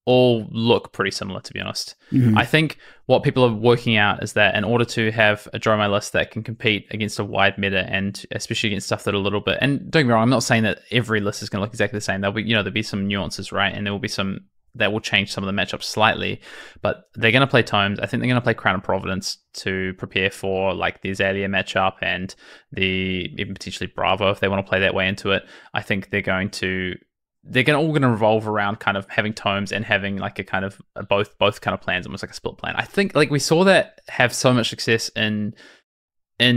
all look pretty similar, to be honest. Mm-hmm. I think what people are working out is that in order to have a Dromai list that can compete against a wide meta, and especially against stuff that are a little bit, and don't get me wrong, I'm not saying that every list is going to look exactly the same. There'll be some nuances, right? And there will be some that will change some of the matchups slightly, but they're going to play Tomes. I think they're going to play Crown of Providence to prepare for like the Azalea matchup and even potentially Bravo if they want to play that way into it. I think they're all going to revolve around kind of having Tomes and having like a kind of both kind of plans, almost like a split plan. I think like we saw that have so much success in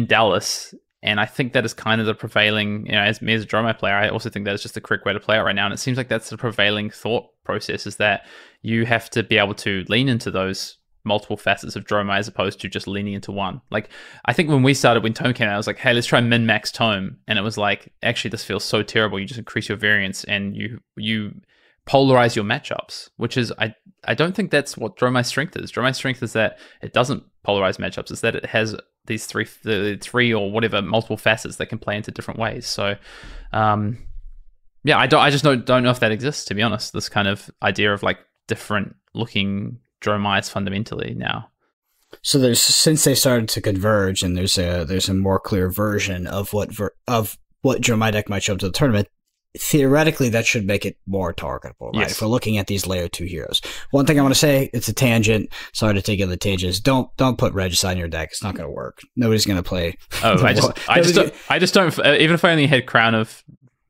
Dallas, and I think that is kind of the prevailing, as me as a Dromai player, I also think that is just the correct way to play it right now. And it seems like that's the prevailing thought process, is that you have to be able to lean into those multiple facets of Dromai as opposed to just leaning into one. Like, I think when Tome came out, I was like, hey, let's try min-max Tome. And it was like, actually, this feels so terrible. You just increase your variance and you polarize your matchups, which is, I don't think that's what Dromai's strength is. Dromai's strength is that it doesn't polarize matchups. It's that it has these three or whatever multiple facets that can play into different ways. So, I just don't know if that exists, to be honest. This kind of idea of like different looking Dromais fundamentally now. So since they started to converge, and there's a more clear version of what Dromai deck might show up to the tournament. Theoretically, that should make it more targetable, right? Yes. If we're looking at these layer 2 heroes. One thing I want to say, it's a tangent. Sorry to take other tangents. Don't put Regicide in your deck. It's not going to work. Nobody's going to play. Oh, I just don't. Even if I only had Crown of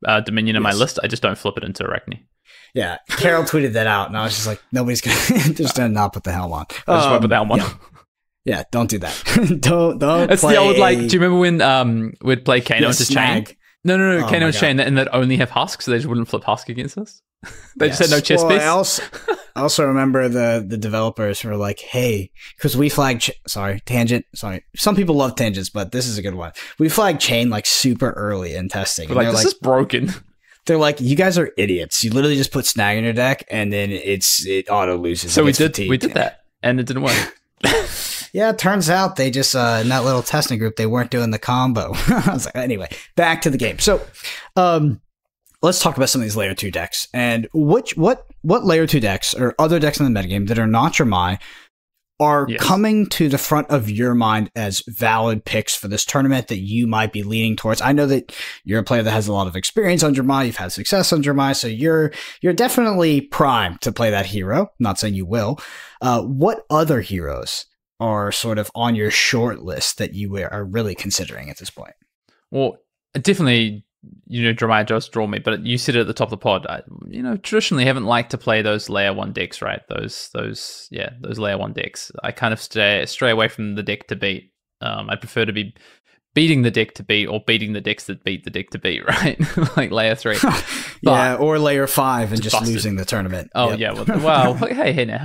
Dominion in my list, I just don't flip it into Arachne. Yeah, Carol tweeted that out, and I was just like, nobody's going to just not put the helm on. I just won't put the helm on. Yeah, don't do that. don't. It's the old, like, do you remember when we'd play Kano into Chain? No, Kano and Chain, and they'd only have Husk, so they just wouldn't flip Husk against us. They just had no chest piece. I also remember the developers who were like, hey, because we flagged, tangent. Some people love tangents, but this is a good one. We flagged Chain like super early in testing. We're like, this is broken. They're like, you guys are idiots. You literally just put Snag in your deck, and then it auto loses. So we did that, and it didn't work. Yeah, it turns out they just, in that little testing group, they weren't doing the combo. I was like, anyway, back to the game. So, let's talk about some of these layer 2 decks. And what layer 2 decks or other decks in the metagame that are not Dromai are coming to the front of your mind as valid picks for this tournament that you might be leaning towards? I know that you're a player that has a lot of experience on Dromai. You've had success on Dromai, so you're definitely primed to play that hero. I'm not saying you will. What other heroes are sort of on your short list that you are really considering at this point? Well, definitely, Dromai just draw me, but you said it at the top of the pod. I, traditionally haven't liked to play those layer 1 decks, right? Those layer 1 decks. I kind of stray away from the deck to beat. I prefer to be beating the deck to beat, or beating the decks that beat the deck to beat, right? Like layer 3. Yeah, or layer 5 and just losing the tournament. Oh, yep. Well, hey, no.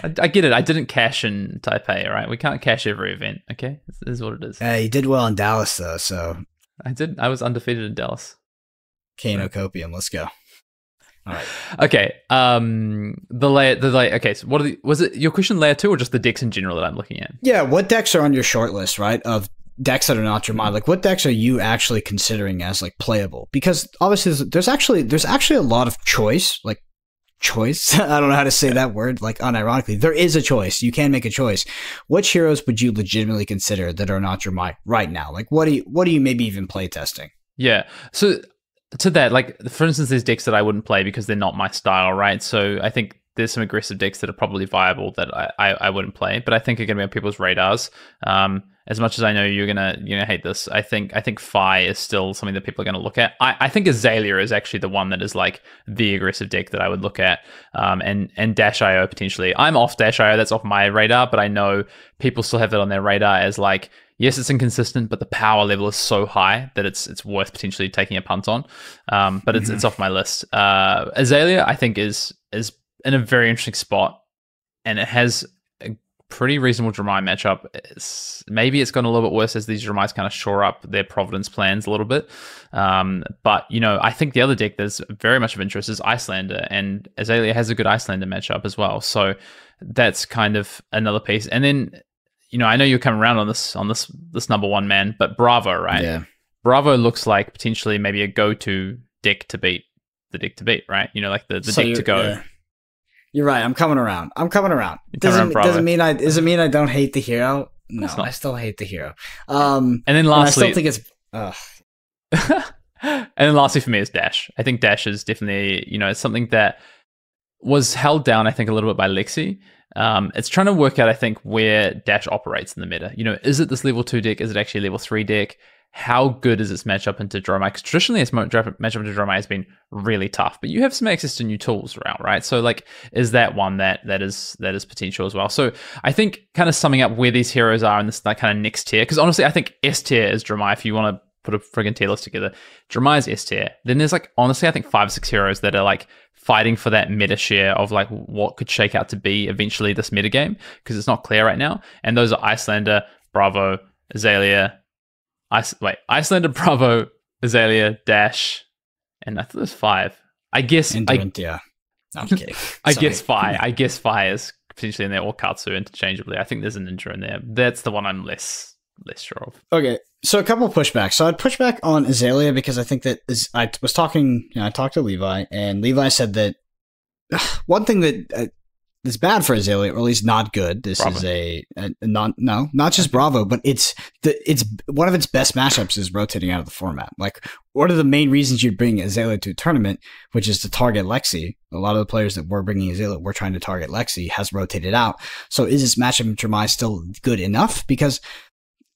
I get it. I didn't cash in Taipei, right? We can't cash every event, okay? This is what it is. You did well in Dallas, though, so... I did. I was undefeated in Dallas. Kano Copium. Let's go. All right. Okay. The layer. Okay. So, was it your question? Layer 2, or just the decks in general that I'm looking at? Yeah. What decks are on your short list, right? Of decks that are not Dromai. Like, what decks are you actually considering as like playable? Because obviously, there's actually a lot of choice. Like choice. I don't know how to say that word. Like unironically, there is a choice. You can make a choice. Which heroes would you legitimately consider that are not Dromai right now? Like, what do you maybe even play testing? Yeah. So to that, like for instance, there's decks that I wouldn't play because they're not my style, right? So I think there's some aggressive decks that are probably viable that I wouldn't play, but I think are going to be on people's radars. As much as I know you're gonna hate this, I think Fi is still something that people are going to look at. I think Azalea is actually the one that is like the aggressive deck that I would look at, and Dash.io potentially. I'm off Dash.io, that's off my radar, but I know people still have that on their radar as like, yes, it's inconsistent, but the power level is so high that it's worth potentially taking a punt on. But it's off my list. Azalea, I think, is in a very interesting spot, and it has a pretty reasonable Dromai matchup. Maybe it's gone a little bit worse as these Dromais kind of shore up their Providence plans a little bit. But, I think the other deck that's very much of interest is Icelander, and Azalea has a good Icelander matchup as well. So that's kind of another piece. And then, I know you're coming around on this number one man, but Bravo, right? Yeah. Bravo looks like potentially maybe a go-to deck to beat the deck to beat, right? Like the deck to go. Yeah. You're right. I'm coming around. Doesn't mean I don't hate the hero. No, I still hate the hero. And then lastly, I still think it's. And then lastly for me is Dash. I think Dash is definitely it's something that was held down, I think, a little bit by Lexi. It's trying to work out, I think, where Dash operates in the meta. Is it this level 2 deck? Is it actually a level 3 deck? How good is its matchup into Dromai? Because traditionally, its matchup into Dromai has been really tough, but you have some access to new tools around, right? So, like, is that one that is potential as well? So, I think kind of summing up where these heroes are in this like kind of next tier, because honestly, I think S tier is Dromai. If you want to put a friggin' tier list together, Dromai is S tier. Then there's like honestly, I think 5 or 6 heroes that are like fighting for that meta share of like what could shake out to be eventually this meta game, because it's not clear right now. And those are Icelander, Bravo, Azalea. Icelander, Bravo, Azalea, Dash, and I thought there's 5. I guess. Yeah. No, I'm kidding. I guess Fi is potentially in there, or Katsu interchangeably. I think there's an Ninja in there. That's the one I'm less sure of. Okay, so a couple of pushbacks. So I'd push back on Azalea because I think that I talked to Levi, and Levi said that one thing that is bad for Azalea, or at least not good. This Bravo. Is not just Bravo, but it's one of its best matchups is rotating out of the format. Like, one of the main reasons you'd bring Azalea to a tournament, which is to target Lexi. A lot of the players that we're bringing Azalea, we're trying to target Lexi, has rotated out. So is this matchup in Dromai still good enough? Because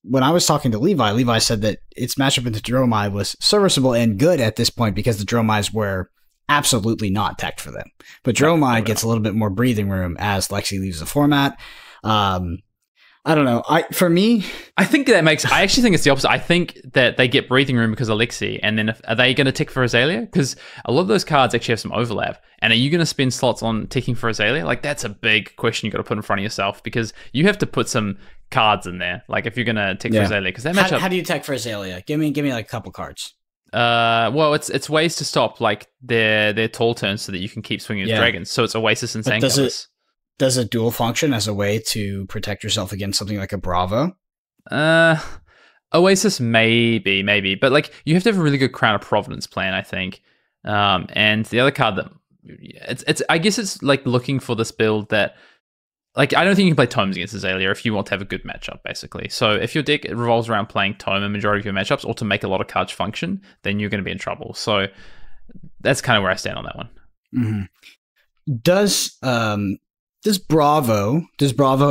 when I was talking to Levi said that its matchup into Dromai was serviceable and good at this point because the Dromais were absolutely not teched for them. But Dromai gets a little bit more breathing room as Lexi leaves the format. I don't know. I actually think it's the opposite. I think that they get breathing room because of Lexi, and then are they going to tick for Azalea? Because a lot of those cards actually have some overlap. And are you going to spend slots on ticking for Azalea? Like, that's a big question you got to put in front of yourself, because you have to put some cards in there. Like, if you're going to tick for Azalea, because that matchup. How do you tick for Azalea? Give me like a couple cards. Well, it's ways to stop like their tall turns so that you can keep swinging with dragons. So it's Oasis and Sandcastles. Does it dual function as a way to protect yourself against something like a Bravo? Oasis, maybe, but like you have to have a really good Crown of Providence plan, I think. And the other card that it's I guess it's like looking for this build that, like, I don't think you can play Tomes against Azalea if you want to have a good matchup, basically. So if your deck revolves around playing Tome a majority of your matchups, or to make a lot of cards function, then you're going to be in trouble. So that's kind of where I stand on that one. Mm-hmm. Does Bravo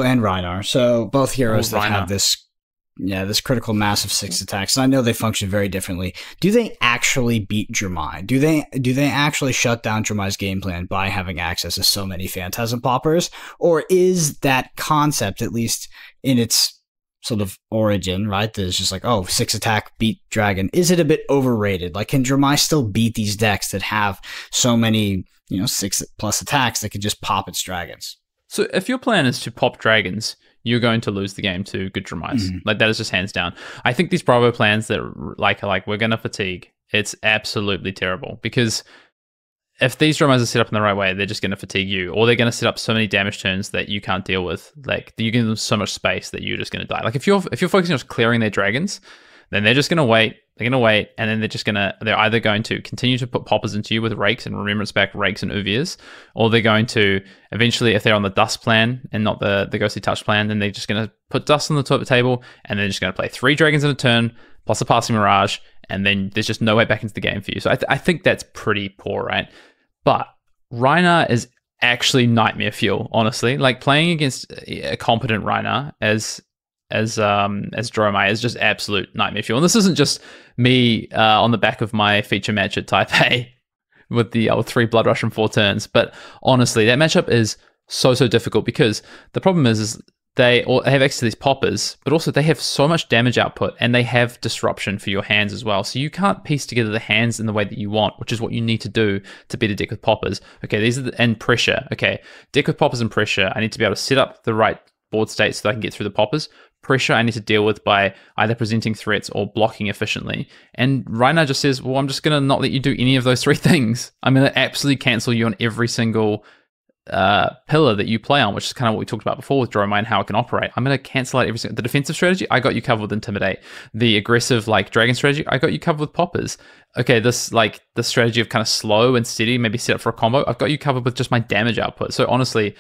and Rhinar, so both heroes that have this critical mass of 6 attacks, and I know they function very differently. Do they actually beat Dromai? Do they actually shut down Dromai's game plan by having access to so many Phantasm Poppers? Or is that concept, at least in its sort of origin, right, that it's just like, 6 attack, beat Dragon, is it a bit overrated? Like, can Dromai still beat these decks that have so many, 6+ attacks that can just pop its dragons? So if your plan is to pop dragons, you're going to lose the game to good Dromais. Mm-hmm. Like, that is just hands down. I think these Bravo plans that are like we're going to fatigue, it's absolutely terrible, because if these Dromais are set up in the right way, they're just going to fatigue you, or they're going to set up so many damage turns that you can't deal with. Like, you give them so much space that you're just going to die. Like, if you're focusing on just clearing their dragons, then they're just going to wait. They're going to wait, and then they're either going to continue to put poppers into you with Rakes and Remembrance Back, Rakes and Uvias, or they're going to eventually, if they're on the Dust plan and not the Ghostly Touch plan, then they're just going to put Dust on the top of the table, and they're just going to play 3 dragons in a turn, plus a Passing Mirage, and then there's just no way back into the game for you. So I think that's pretty poor, right? But Rhinar is actually nightmare fuel, honestly. Like, playing against a competent Rhinar as Dromai is just absolute nightmare fuel. And this isn't just me on the back of my feature match at Taipei with the 3 Blood Rush and 4 turns, but honestly, that matchup is so difficult, because the problem is they have access to these poppers, but also they have so much damage output, and they have disruption for your hands as well. So you can't piece together the hands in the way that you want, which is what you need to do to beat a deck with poppers. Okay, these are and pressure. Okay, deck with poppers and pressure. I need to be able to set up the right board state so that I can get through the poppers. Pressure I need to deal with by either presenting threats or blocking efficiently. And Rhinar just says, well, I'm just going to not let you do any of those 3 things. I'm going to absolutely cancel you on every single pillar that you play on, which is kind of what we talked about before with Dromai and how it can operate. I'm going to cancel out every single... The defensive strategy, I got you covered with Intimidate. The aggressive, like, Dragon strategy, I got you covered with Poppers. Okay, this strategy of kind of slow and steady, maybe set up for a combo, I've got you covered with just my damage output. So honestly,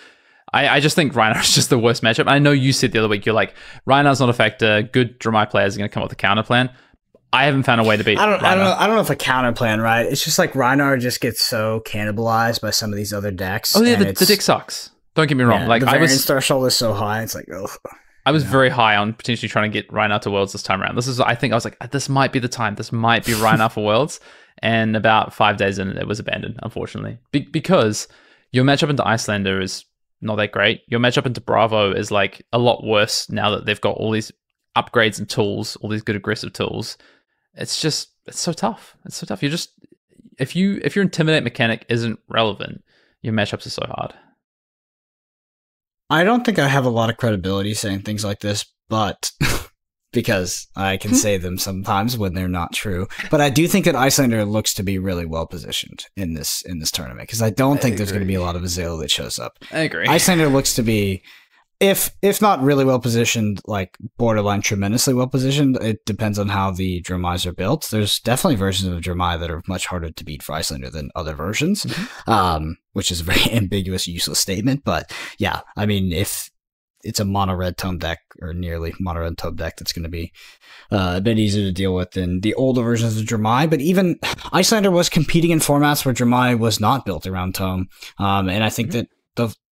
I just think Rhinar is just the worst matchup. I know you said the other week, you're like, Rhinar's not a factor. Good Dromai players are going to come up with a counter plan. I haven't found a way to beat Rhinar. I don't know if a counter plan, right? It's just like Rhinar just gets so cannibalized by some of these other decks. Oh yeah, the deck sucks. Don't get me wrong. Yeah, like, the variance threshold is so high. It's like, ugh. I was very high on potentially trying to get Rhinar to Worlds this time around. I was like, this might be the time. This might be Rhinar for Worlds. And about 5 days in, it was abandoned, unfortunately, because your matchup into Icelander is not that great. Your matchup into Bravo is like a lot worse now that they've got all these upgrades and tools, all these good aggressive tools. It's so tough. It's so tough. If your Intimidate mechanic isn't relevant, your matchups are so hard. I don't think I have a lot of credibility saying things like this, but because I can say them sometimes when they're not true. But I do think that Icelander looks to be really well positioned in this tournament, because I don't think there's going to be a lot of Azalea that shows up. I agree. Icelander looks to be, if not really well positioned, like borderline tremendously well positioned. It depends on how the Dromais are built. There's definitely versions of Dromai that are much harder to beat for Icelander than other versions, which is a very ambiguous, useless statement. But yeah, I mean, if it's a mono red tome deck, or nearly mono red tome deck, that's going to be a bit easier to deal with than the older versions of Dromai. But even Icelander was competing in formats where Dromai was not built around tome, and I think that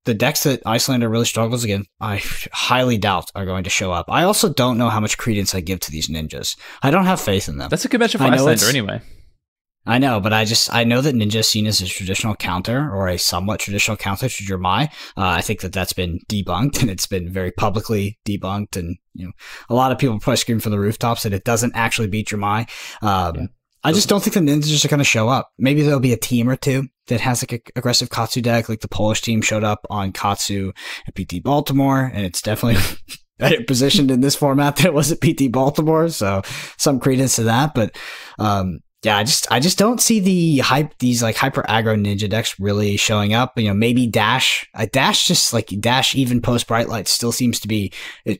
the decks that Icelander really struggles against, I highly doubt are going to show up. I also don't know how much credence I give to these ninjas. I don't have faith in them. That's a good matchup for Icelander anyway. I know, but I know that Ninja is seen as a traditional counter, or a somewhat traditional counter to Dromai. I think that's been debunked, and it's been very publicly debunked, and a lot of people probably scream from the rooftops that it doesn't actually beat Dromai. I just don't think the ninjas are going to show up. Maybe there'll be a team or two that has like an aggressive Katsu deck, like the Polish team showed up on Katsu at PT Baltimore, and it's definitely better positioned in this format than it was at PT Baltimore. So some credence to that. But Yeah, I just don't see these like hyper aggro ninja decks really showing up. Maybe Dash. Dash even post Bright Light still seems to be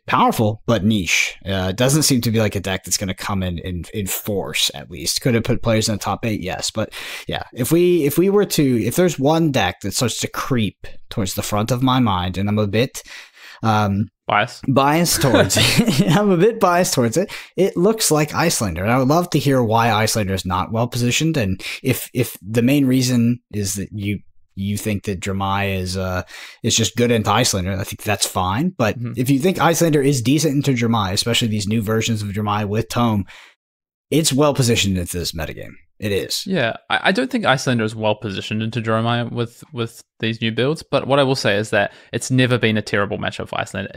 powerful, but niche. It doesn't seem to be like a deck that's going to come in force, at least. Could have put players in the top 8, yes. But yeah, if there's one deck that starts to creep towards the front of my mind, and I'm a bit biased towards it. I'm a bit biased towards it. It looks like Iyslander, and I would love to hear why Iyslander is not well positioned, and if the main reason is that you think that Dromai is just good into Iyslander, I think that's fine. But if you think Iyslander is decent into Dromai, especially these new versions of Dromai with Tome, it's well positioned into this metagame. It is. Yeah, I don't think Iyslander is well positioned into Dromai with these new builds, but what I will say is that it's never been a terrible matchup for Iyslander.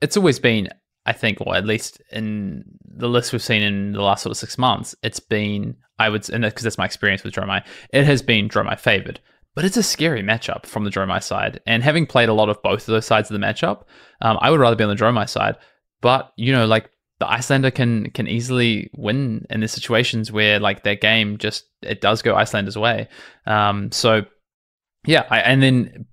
It's always been, I think, or at least in the list we've seen in the last sort of 6 months, it's been, and because that's my experience with Dromai, it has been Dromai favored. But it's a scary matchup from the Dromai side, and having played a lot of both of those sides of the matchup, I would rather be on the Dromai side. But like, the Iyslander can easily win in the situations where like their game it does go Icelander's way. So yeah, and then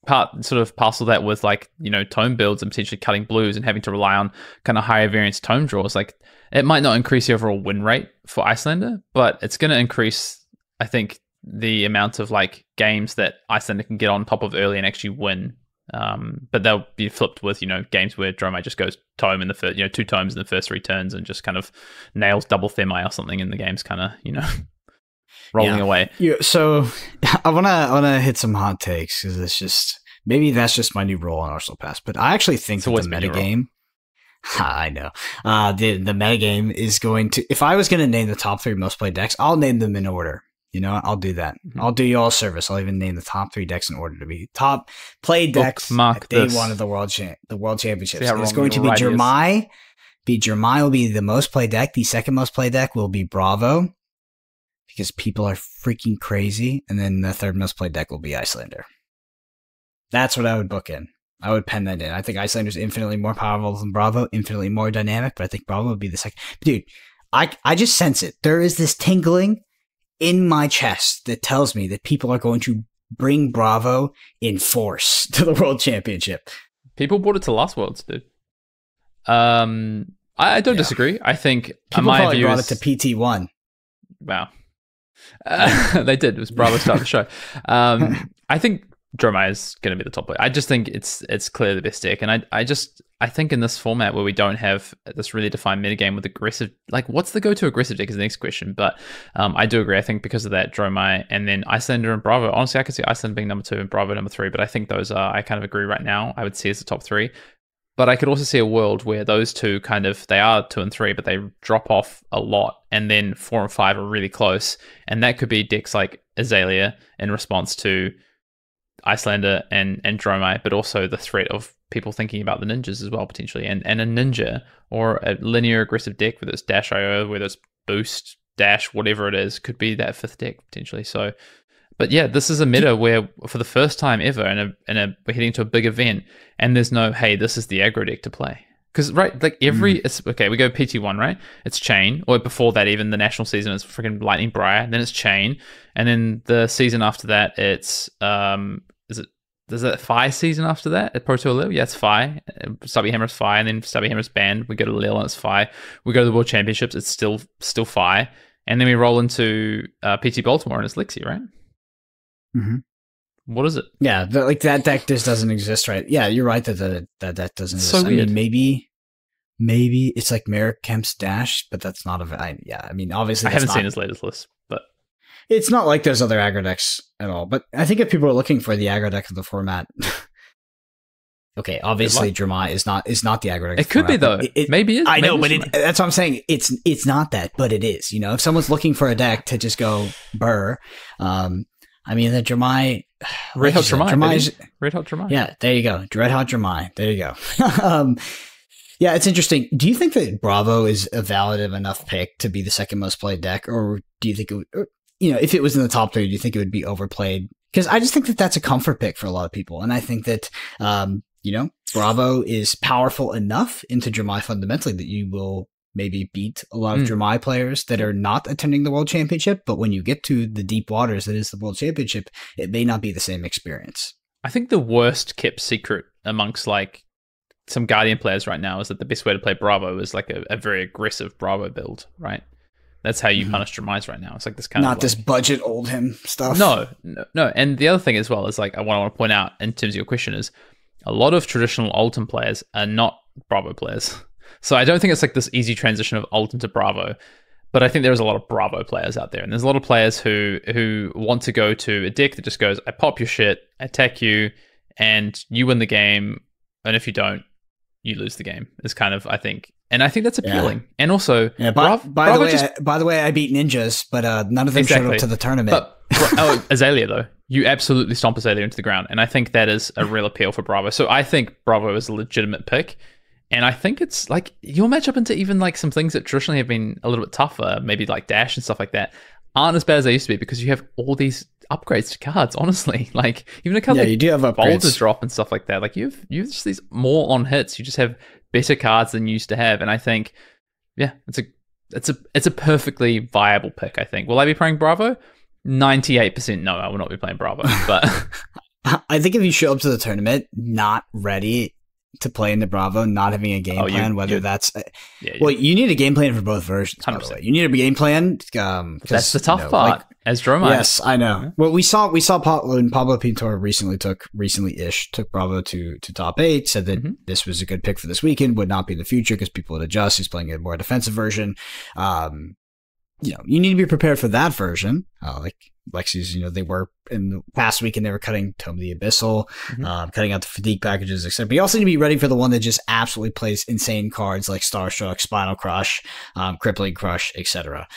parcel that with like, tome builds and potentially cutting blues and having to rely on kind of higher variance tome draws. Like, it might not increase the overall win rate for Iyslander, but it's going to increase, I think, the amount of like games that Iyslander can get on top of early and actually win. But they'll be flipped with, games where Dromai just goes tome in the first, 2 tomes in the first 3 turns and just kind of nails double Themi or something, and the game's kind of, rolling away. Yeah, so I wanna hit some hot takes, because it's just, maybe that's just my new role on Arsenal Pass, but I actually think that the metagame, I know, the metagame is going to, if I was going to name the top 3 most played decks, I'll name them in order. I'll do that. I'll do you all a service. I'll even name the top 3 decks in order to be top played decks at day 1 of the World Championships. It's going to be Dromai. Dromai will be the most played deck. The second most played deck will be Bravo, because people are freaking crazy. And then the third most played deck will be Iyslander. That's what I would book in. I would pen that in. I think Iyslander is infinitely more powerful than Bravo, infinitely more dynamic, but I think Bravo would be the second. Dude, I just sense it. There is this tingling in my chest that tells me that people are going to bring Bravo in force to the World Championship. People brought it to last Worlds, dude. I don't disagree. I think people my probably view brought is, it to PT1. Wow. They did. It was Bravo start the show. I think Dromai is going to be the top player. I just think it's clearly the best deck, and I think in this format where we don't have this really defined metagame with aggressive, like, what's the go-to aggressive deck is the next question. But I do agree. I think because of that, Dromai and then Iyslander and Bravo. Honestly, I could see Iyslander being number 2 and Bravo number 3. But I think those are, I kind of agree right now, I would see as the top 3. But I could also see a world where those two they are 2 and 3, but they drop off a lot, and then 4 and 5 are really close, and that could be decks like Azalea in response to Iyslander and Dromai, but also the threat of people thinking about the ninjas as well, potentially, and a ninja or a linear aggressive deck, whether it's Dash IO, whether it's Boost, Dash, whatever it is, could be that 5th deck potentially. So, but yeah, this is a meta where for the first time ever, we're heading to a big event, and there's no, hey, this is the aggro deck to play. Because, right, like it's okay, we go PT1, right? It's Chain, or before that, even the national season is freaking Lightning Briar, then it's Chain, and then the season after that, it's, is it Phi season after that at Pro Tour Lil? Yeah, it's Phi. Stubby Hammer's Phi, and then Stubby Hammer's banned. We go to Lil and it's Phi. We go to the World Championships, it's still Phi. And then we roll into PT Baltimore and it's Lexi, right? Mm-hmm. What is it? Yeah, that deck just doesn't exist, right? Yeah, you're right that deck doesn't exist. So weird. I mean, maybe it's like Merrick Kemp's Dash, but that's not obviously I haven't seen his latest list, but it's not like those other aggro decks at all. But I think if people are looking for the aggro deck of the format, okay, obviously Dromai is not the aggro deck. It could be though. Maybe it is. I know, but that's what I'm saying. It's not that, but it is. If someone's looking for a deck to just go burr, I mean, the Dromai, Red Hot Dromai, Red Hot Dromai. Yeah, there you go. Red Hot Dromai. There you go. Yeah, it's interesting. Do you think that Bravo is a valid enough pick to be the second most played deck, or do you think it would, if it was in the top 3, do you think it would be overplayed? Because I just think that that's a comfort pick for a lot of people, and I think that Bravo is powerful enough into Dromai fundamentally that you will maybe beat a lot of Dromai players that are not attending the World Championship. But when you get to the deep waters that is the World Championship, it may not be the same experience. I think the worst kept secret amongst like some Guardian players right now is that the best way to play Bravo is like a very aggressive Bravo build, right? That's how you punish Dromais right now. It's like this kind of not this budget old him stuff. No. And the other thing as well is like what I want to point out in terms of your question is a lot of traditional Ultim players are not Bravo players. So I don't think it's like this easy transition of Ultim to Bravo, but I think there's a lot of Bravo players out there, and there's a lot of players who want to go to a deck that just goes, I pop your shit, attack you, and you win the game, and if you don't, you lose the game. Is kind of I think that's appealing. Yeah. And also, by the way, I beat ninjas, but none of them showed up to the tournament. But Azalea though, you absolutely stomp Azalea into the ground, and I think that is a real appeal for Bravo. So I think Bravo is a legitimate pick. And I think it's like you'll match up into even like some things that traditionally have been a little bit tougher, maybe like Dash and stuff like that, aren't as bad as they used to be because you have all these upgrades to cards, honestly. Like even a couple you do have upgrades. Boulder drop and stuff like that. Like you've just these more on hits. You just have better cards than you used to have. And I think, it's a perfectly viable pick, I think. Will I be playing Bravo? 98% no, I will not be playing Bravo. But I think if you show up to the tournament not ready to play in the Bravo, not having a game plan, you need a game plan for both versions, 100%. By the way. You need a game plan. That's the tough part, like, as Dromai. Yes, I know. Yeah. Well, we saw when Pablo Pintor recently took Bravo to top 8, said that this was a good pick for this weekend, would not be in the future because people would adjust. He's playing a more defensive version. You need to be prepared for that version. Like Lexi's, they were in the past weekend, they were cutting Tome of the Abyssal, cutting out the fatigue packages, etc. But you also need to be ready for the one that just absolutely plays insane cards like Starstruck, Spinal Crush, Crippling Crush, etc.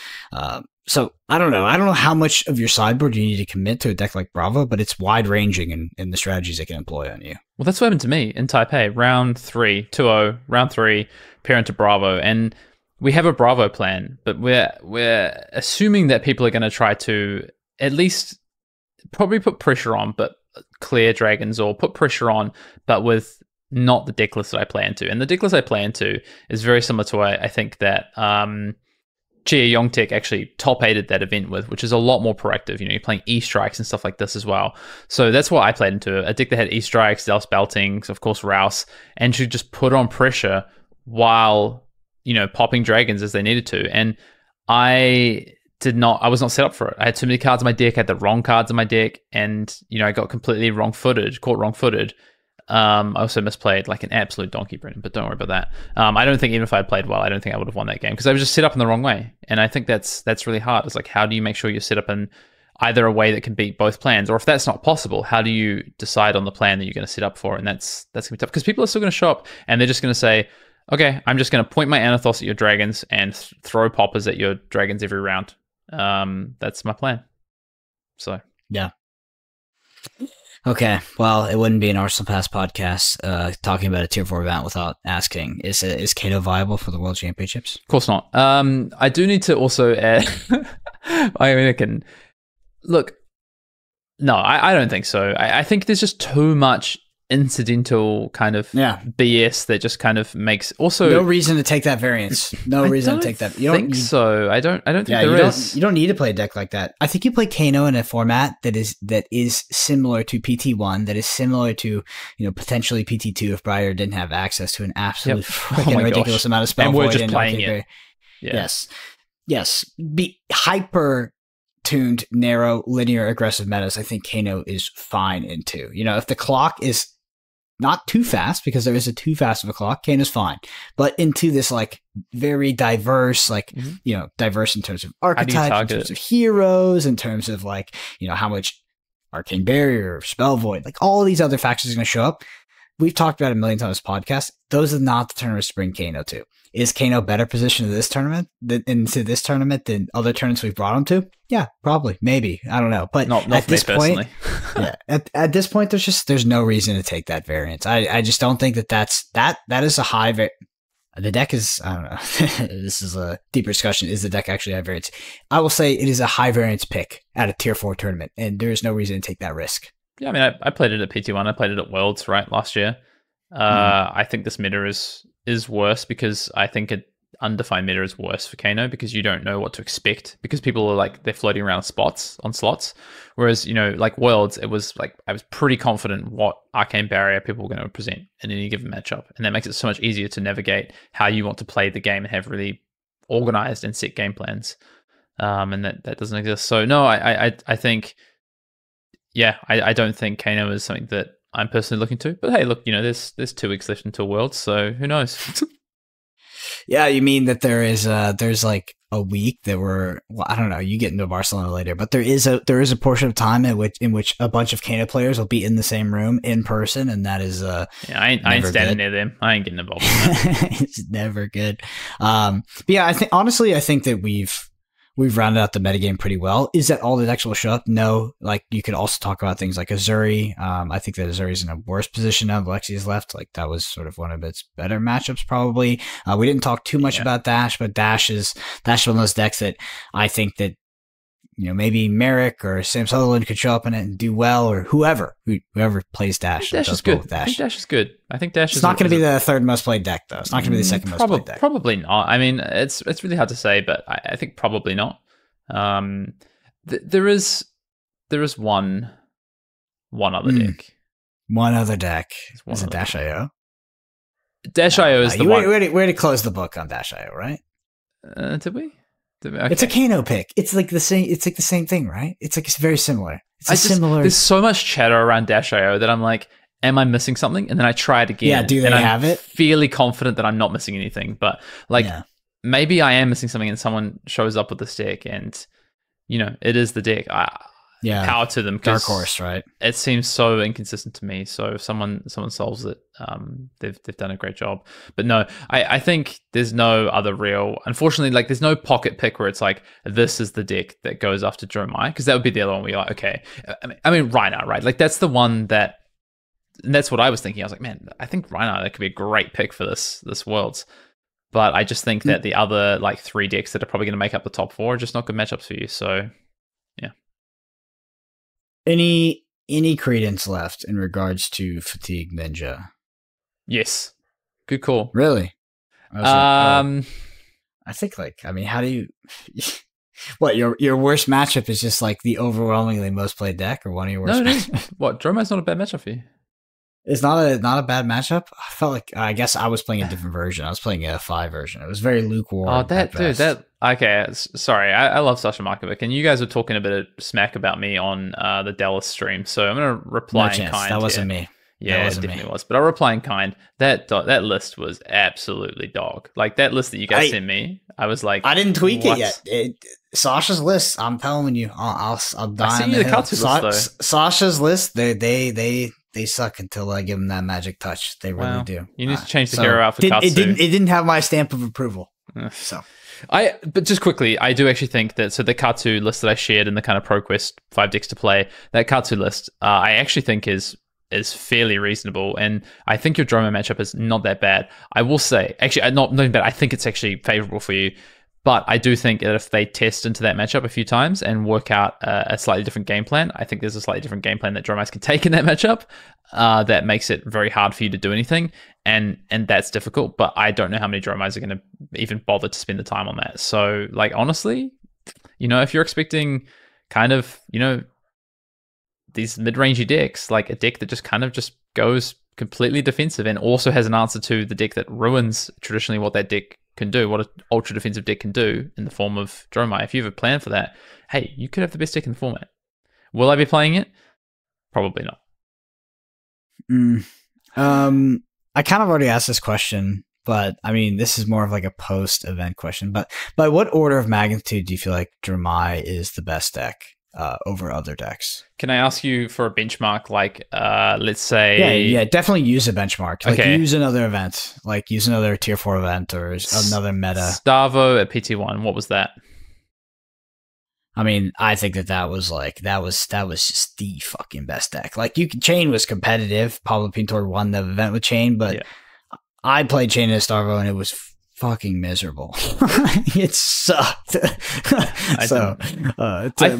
So I don't know. I don't know how much of your sideboard you need to commit to a deck like Bravo, but it's wide ranging in the strategies it can employ on you. Well, that's what happened to me in Taipei. Round 3, 2-0, round 3, pair into Bravo, and we have a Bravo plan, but we're assuming that people are going to try to at least probably put pressure on, but clear dragons or put pressure on, but with not the deck list that I play into. And the deck list I play into is very similar to what I think that Chia Yongtek actually top 8'd that event with, which is a lot more proactive. You're playing E-Strikes and stuff like this as well. So that's what I played into. A deck that had E-Strikes, Zealous Belting, of course Rouse, and should just put on pressure while popping dragons as they needed to. And I was not set up for it. I had too many cards in my deck. I had the wrong cards in my deck. And, I got completely caught wrong-footed. I also misplayed like an absolute donkey, Brendan, but don't worry about that. I don't think even if I had played well, I don't think I would have won that game because I was just set up in the wrong way. And I think that's really hard. It's like, how do you make sure you're set up in either a way that can beat both plans? Or if that's not possible, how do you decide on the plan that you're going to set up for? And that's going to be tough because people are still going to show up and they're just going to say, okay, I'm just going to point my Anathos at your dragons and throw poppers at your dragons every round. That's my plan. So yeah. Okay, well, it wouldn't be an Arsenal Pass podcast talking about a Tier 4 event without asking, is Kato viable for the World Championships? Of course not. I do need to also add, I can look. No, I don't think so. I think there's just too much incidental kind of BS that just kind of makes also no reason to take that variance. No reason to take that. You don't think so. I don't think there is. You don't need to play a deck like that. I think you play Kano in a format that is similar to PT1, that is similar to potentially PT2 if Briar didn't have access to an absolute ridiculous amount of spell and we're void just playing it. Yeah. Yes. Be hyper tuned, narrow, linear, aggressive metas. I think Kano is fine into. If the clock is not too fast, because there is a too fast of a clock, Kano's fine. But into this like very diverse, diverse in terms of archetypes, in terms of heroes, in terms of like, how much Arcane Barrier, Spell Void, like all these other factors are going to show up. We've talked about it a million times in this podcast. Those are not the tournaments to bring Kano to. Is Kano better positioned in this tournament than other tournaments we've brought him to? Yeah, probably, maybe. I don't know. But not at this point, at this point, there's no reason to take that variance. I just don't think that is a high the deck is, I don't know. This is a deeper discussion. Is the deck actually high variance? I will say it is a high variance pick at a tier 4 tournament, and there is no reason to take that risk. Yeah, I mean, I played it at PT1. I played it at Worlds, right, last year. I think this meta is worse because I think undefined meta is worse for Kano because you don't know what to expect because people are like they're floating around slots. Whereas, like Worlds, it was like I was pretty confident what Arcane Barrier people were going to present in any given matchup. And that makes it so much easier to navigate how you want to play the game and have really organized and set game plans. And that doesn't exist. So no, I think, I don't think Kano is something that I'm personally looking to. But hey, look, there's 2 weeks left until Worlds, so who knows? Yeah, you mean that there's like a week that I don't know, you get into Barcelona later, but there is a portion of time in which a bunch of Kano players will be in the same room in person, and that is I ain't standing near them. I ain't getting involved in that. It's never good. But yeah, I think that we've rounded out the metagame pretty well. Is that all the decks will show up? No. Like, you could also talk about things like Azuri. I think that Azuri's in a worse position now. Alexi's left. Like, that was sort of one of its better matchups, probably. We didn't talk too much about Dash, but Dash is one of those decks that I think that, maybe Merrick or Sam Sutherland could show up in it and do well, or whoever plays Dash. Dash is good. I think Dash is good. I think Dash is not going to be the third most played deck, though. It's not going to be the second most played deck. Probably not. I mean, it's really hard to say, but I think probably not. There is one other deck. One other deck. Is it Dash.io? Dash.io is the one. We already closed the book on Dash.io, right? Did we? Okay. It's a Kano pick. It's like the same thing, right? It's very similar. Similar. There's so much chatter around Dash.io that I'm like, am I missing something? And then I try it again. Yeah, do they have it? Fairly confident that I'm not missing anything, but maybe I am missing something and someone shows up with this deck and, it is the deck. Power to them. Dark horse, right? It seems so inconsistent to me. So if someone solves it, they've done a great job. But no, I think there's no other real. Unfortunately, like there's no pocket pick where it's like this is the deck that goes after Dromai, because that would be the other one where you're like, okay. I mean, Reinhardt, right? Like that's the one that. And that's what I was thinking. I was like, man, I think Reinhardt that could be a great pick for this Worlds. But I just think that the other like 3 decks that are probably going to make up the top 4 are just not good matchups for you. So. Any credence left in regards to Fatigue Ninja? Yes. Good call. Really? I think how do you what your worst matchup is just like the overwhelmingly most played deck, or one of your worst matchups? What, Dromai's not a bad matchup for you? It's not a bad matchup. I felt like I guess I was playing a different version. I was playing a 5 version. It was very lukewarm. Oh, okay. Sorry, I love Sasha Markovic, and you guys were talking a bit of smack about me on the Dallas stream, so I'm gonna reply in kind. That wasn't me. Yeah, it definitely was. But I'll reply in kind. That list was absolutely dog. Like that list that you guys sent me, I was like, I didn't tweak it yet. Sasha's list, I'm telling you, I'll die. I see you the Katsu list though. Sasha's list, they suck until I give them that magic touch. They really do. You need to change the hero out for Katsu. It didn't have my stamp of approval. So. But just quickly, I do actually think that, so the Katsu list that I shared in the kind of ProQuest 5 decks to play, that Katsu list, I actually think is fairly reasonable, and I think your Dromai matchup is not that bad. I will say, actually, not bad. I think it's actually favorable for you, but I do think that if they test into that matchup a few times and work out a slightly different game plan, I think there's a slightly different game plan that Dromais can take in that matchup that makes it very hard for you to do anything, and that's difficult. But I don't know how many Dromais are going to even bother to spend the time on that. So, like, honestly, if you're expecting kind of, these mid-rangey decks, like a deck that just kind of just goes completely defensive and also has an answer to the deck that ruins traditionally what that deck can do, what an ultra defensive deck can do in the form of Dromai. If you have a plan for that, hey, you could have the best deck in the format. Will I be playing it? Probably not. I kind of already asked this question, but I mean, this is more of like a post-event question. But by what order of magnitude do you feel like Dromai is the best deck over other decks? Can I ask you for a benchmark? Like, let's say, yeah, definitely use a benchmark. Like, use another event, like use another tier 4 event or another meta. Starvo at PT1. What was that? I mean, I think that was just the fucking best deck. Like, Chain was competitive. Pablo Pintor won the event with Chain, but I played Chain in Starvo and it was fucking miserable. It sucked.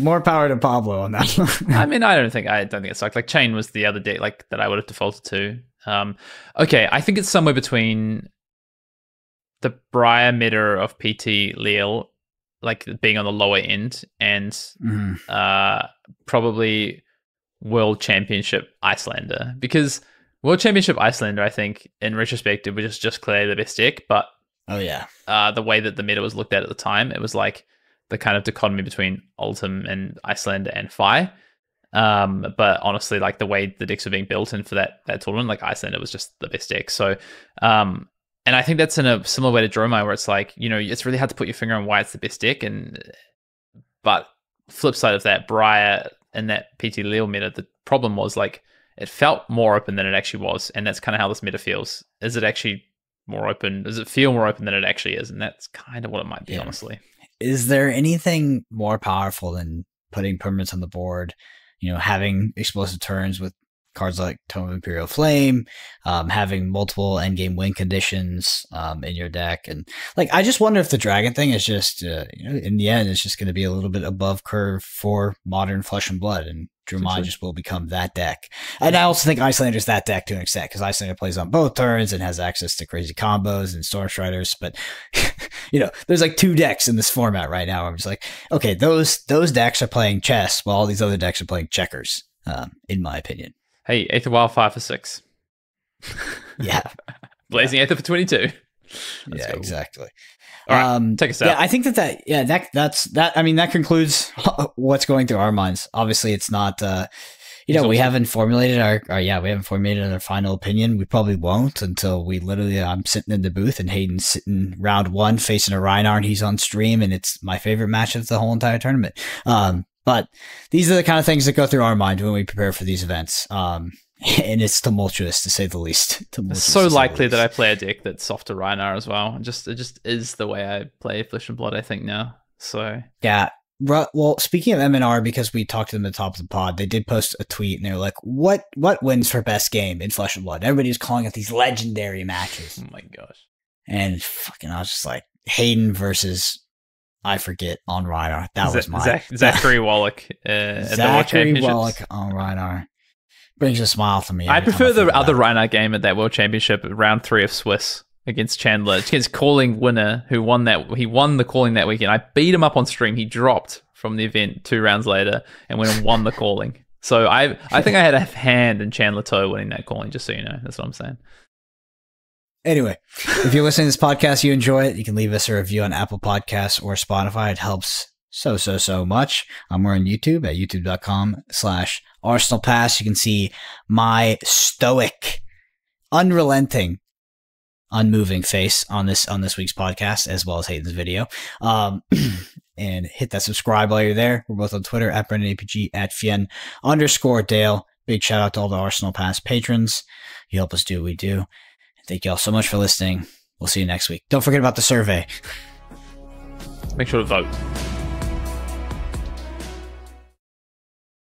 More power to Pablo on that one. I mean, I don't think it sucked. Like, Chain was the other deck like that I would have defaulted to. Okay, I think it's somewhere between the Briar meta of PT Leal, like being on the lower end, and probably World Championship Icelander, because World Championship Icelander, I think in retrospect, it was just clearly the best deck, but the way that the meta was looked at the time, it was like the kind of dichotomy between Ultim and Icelander and Fi. But honestly, like the way the decks were being built in for that tournament, like Icelander was just the best deck. So, and I think that's in a similar way to Dromai, where it's like, you know, it's really hard to put your finger on why it's the best deck. But flip side of that, Briar and that PT Leal meta, the problem was like it felt more open than it actually was, and that's kind of how this meta feels. Is it actually more open? Does it feel more open than it actually is? And that's kind of what it might be, honestly. Is there anything more powerful than putting permanents on the board? You know, having explosive turns with cards like Tome of Imperial Flame, having multiple endgame win conditions in your deck. And like, I just wonder if the dragon thing is just, you know, in the end, it's just going to be a little bit above curve for modern Flesh and Blood, and Dromai just will become that deck. And I also think Icelander's that deck to an extent, because Icelander plays on both turns and has access to crazy combos and Storm Striders. But, you know, there's like 2 decks in this format right now. I'm just like, okay, those decks are playing chess while all these other decks are playing checkers, in my opinion. Hey, Aether Wildfire for 6. Yeah. Blazing Aether for 22. Yeah, cool. Exactly. All right, take us out. Yeah, I think that. I mean, that concludes what's going through our minds. Obviously, it's not. You know, we haven't formulated our final opinion. We probably won't until I'm sitting in the booth and Hayden's sitting round 1 facing a Rhinar, and he's on stream, and it's my favorite match of the whole entire tournament. But these are the kind of things that go through our mind when we prepare for these events. And it's tumultuous, to say the least. It's so likely that I play a deck that's soft to Rhinar as well. It just is the way I play Flesh and Blood, I think, now. So yeah. Well, speaking of MNR, because we talked to them at the top of the pod, they did post a tweet, and they were like, what wins for best game in Flesh and Blood? Everybody was calling it these legendary matches. Oh my gosh. And fucking, I was just like, Hayden versus... I forget on Rhinar. That was mine. Zachary Wallach. Zachary Wallach on Rhinar brings a smile to me. I prefer the other Rhinar game at that World Championship, round 3 of Swiss against Chandler. Against Calling winner who won that. He won the Calling that weekend. I beat him up on stream. He dropped from the event 2 rounds later and went and won the Calling. So I think I had a hand in Chandler Toe winning that Calling. Just so you know, that's what I'm saying. Anyway, if you're listening to this podcast, you enjoy it, you can leave us a review on Apple Podcasts or Spotify. It helps so much. We're on YouTube at youtube.com/ArsenalPass. You can see my stoic, unrelenting, unmoving face on this week's podcast, as well as Hayden's video. And hit that subscribe while you're there. We're both on Twitter at BrendanAPG, at Fien_Dale. Big shout out to all the Arsenal Pass patrons. You help us do what we do. Thank you all so much for listening. We'll see you next week. Don't forget about the survey. Make sure to vote.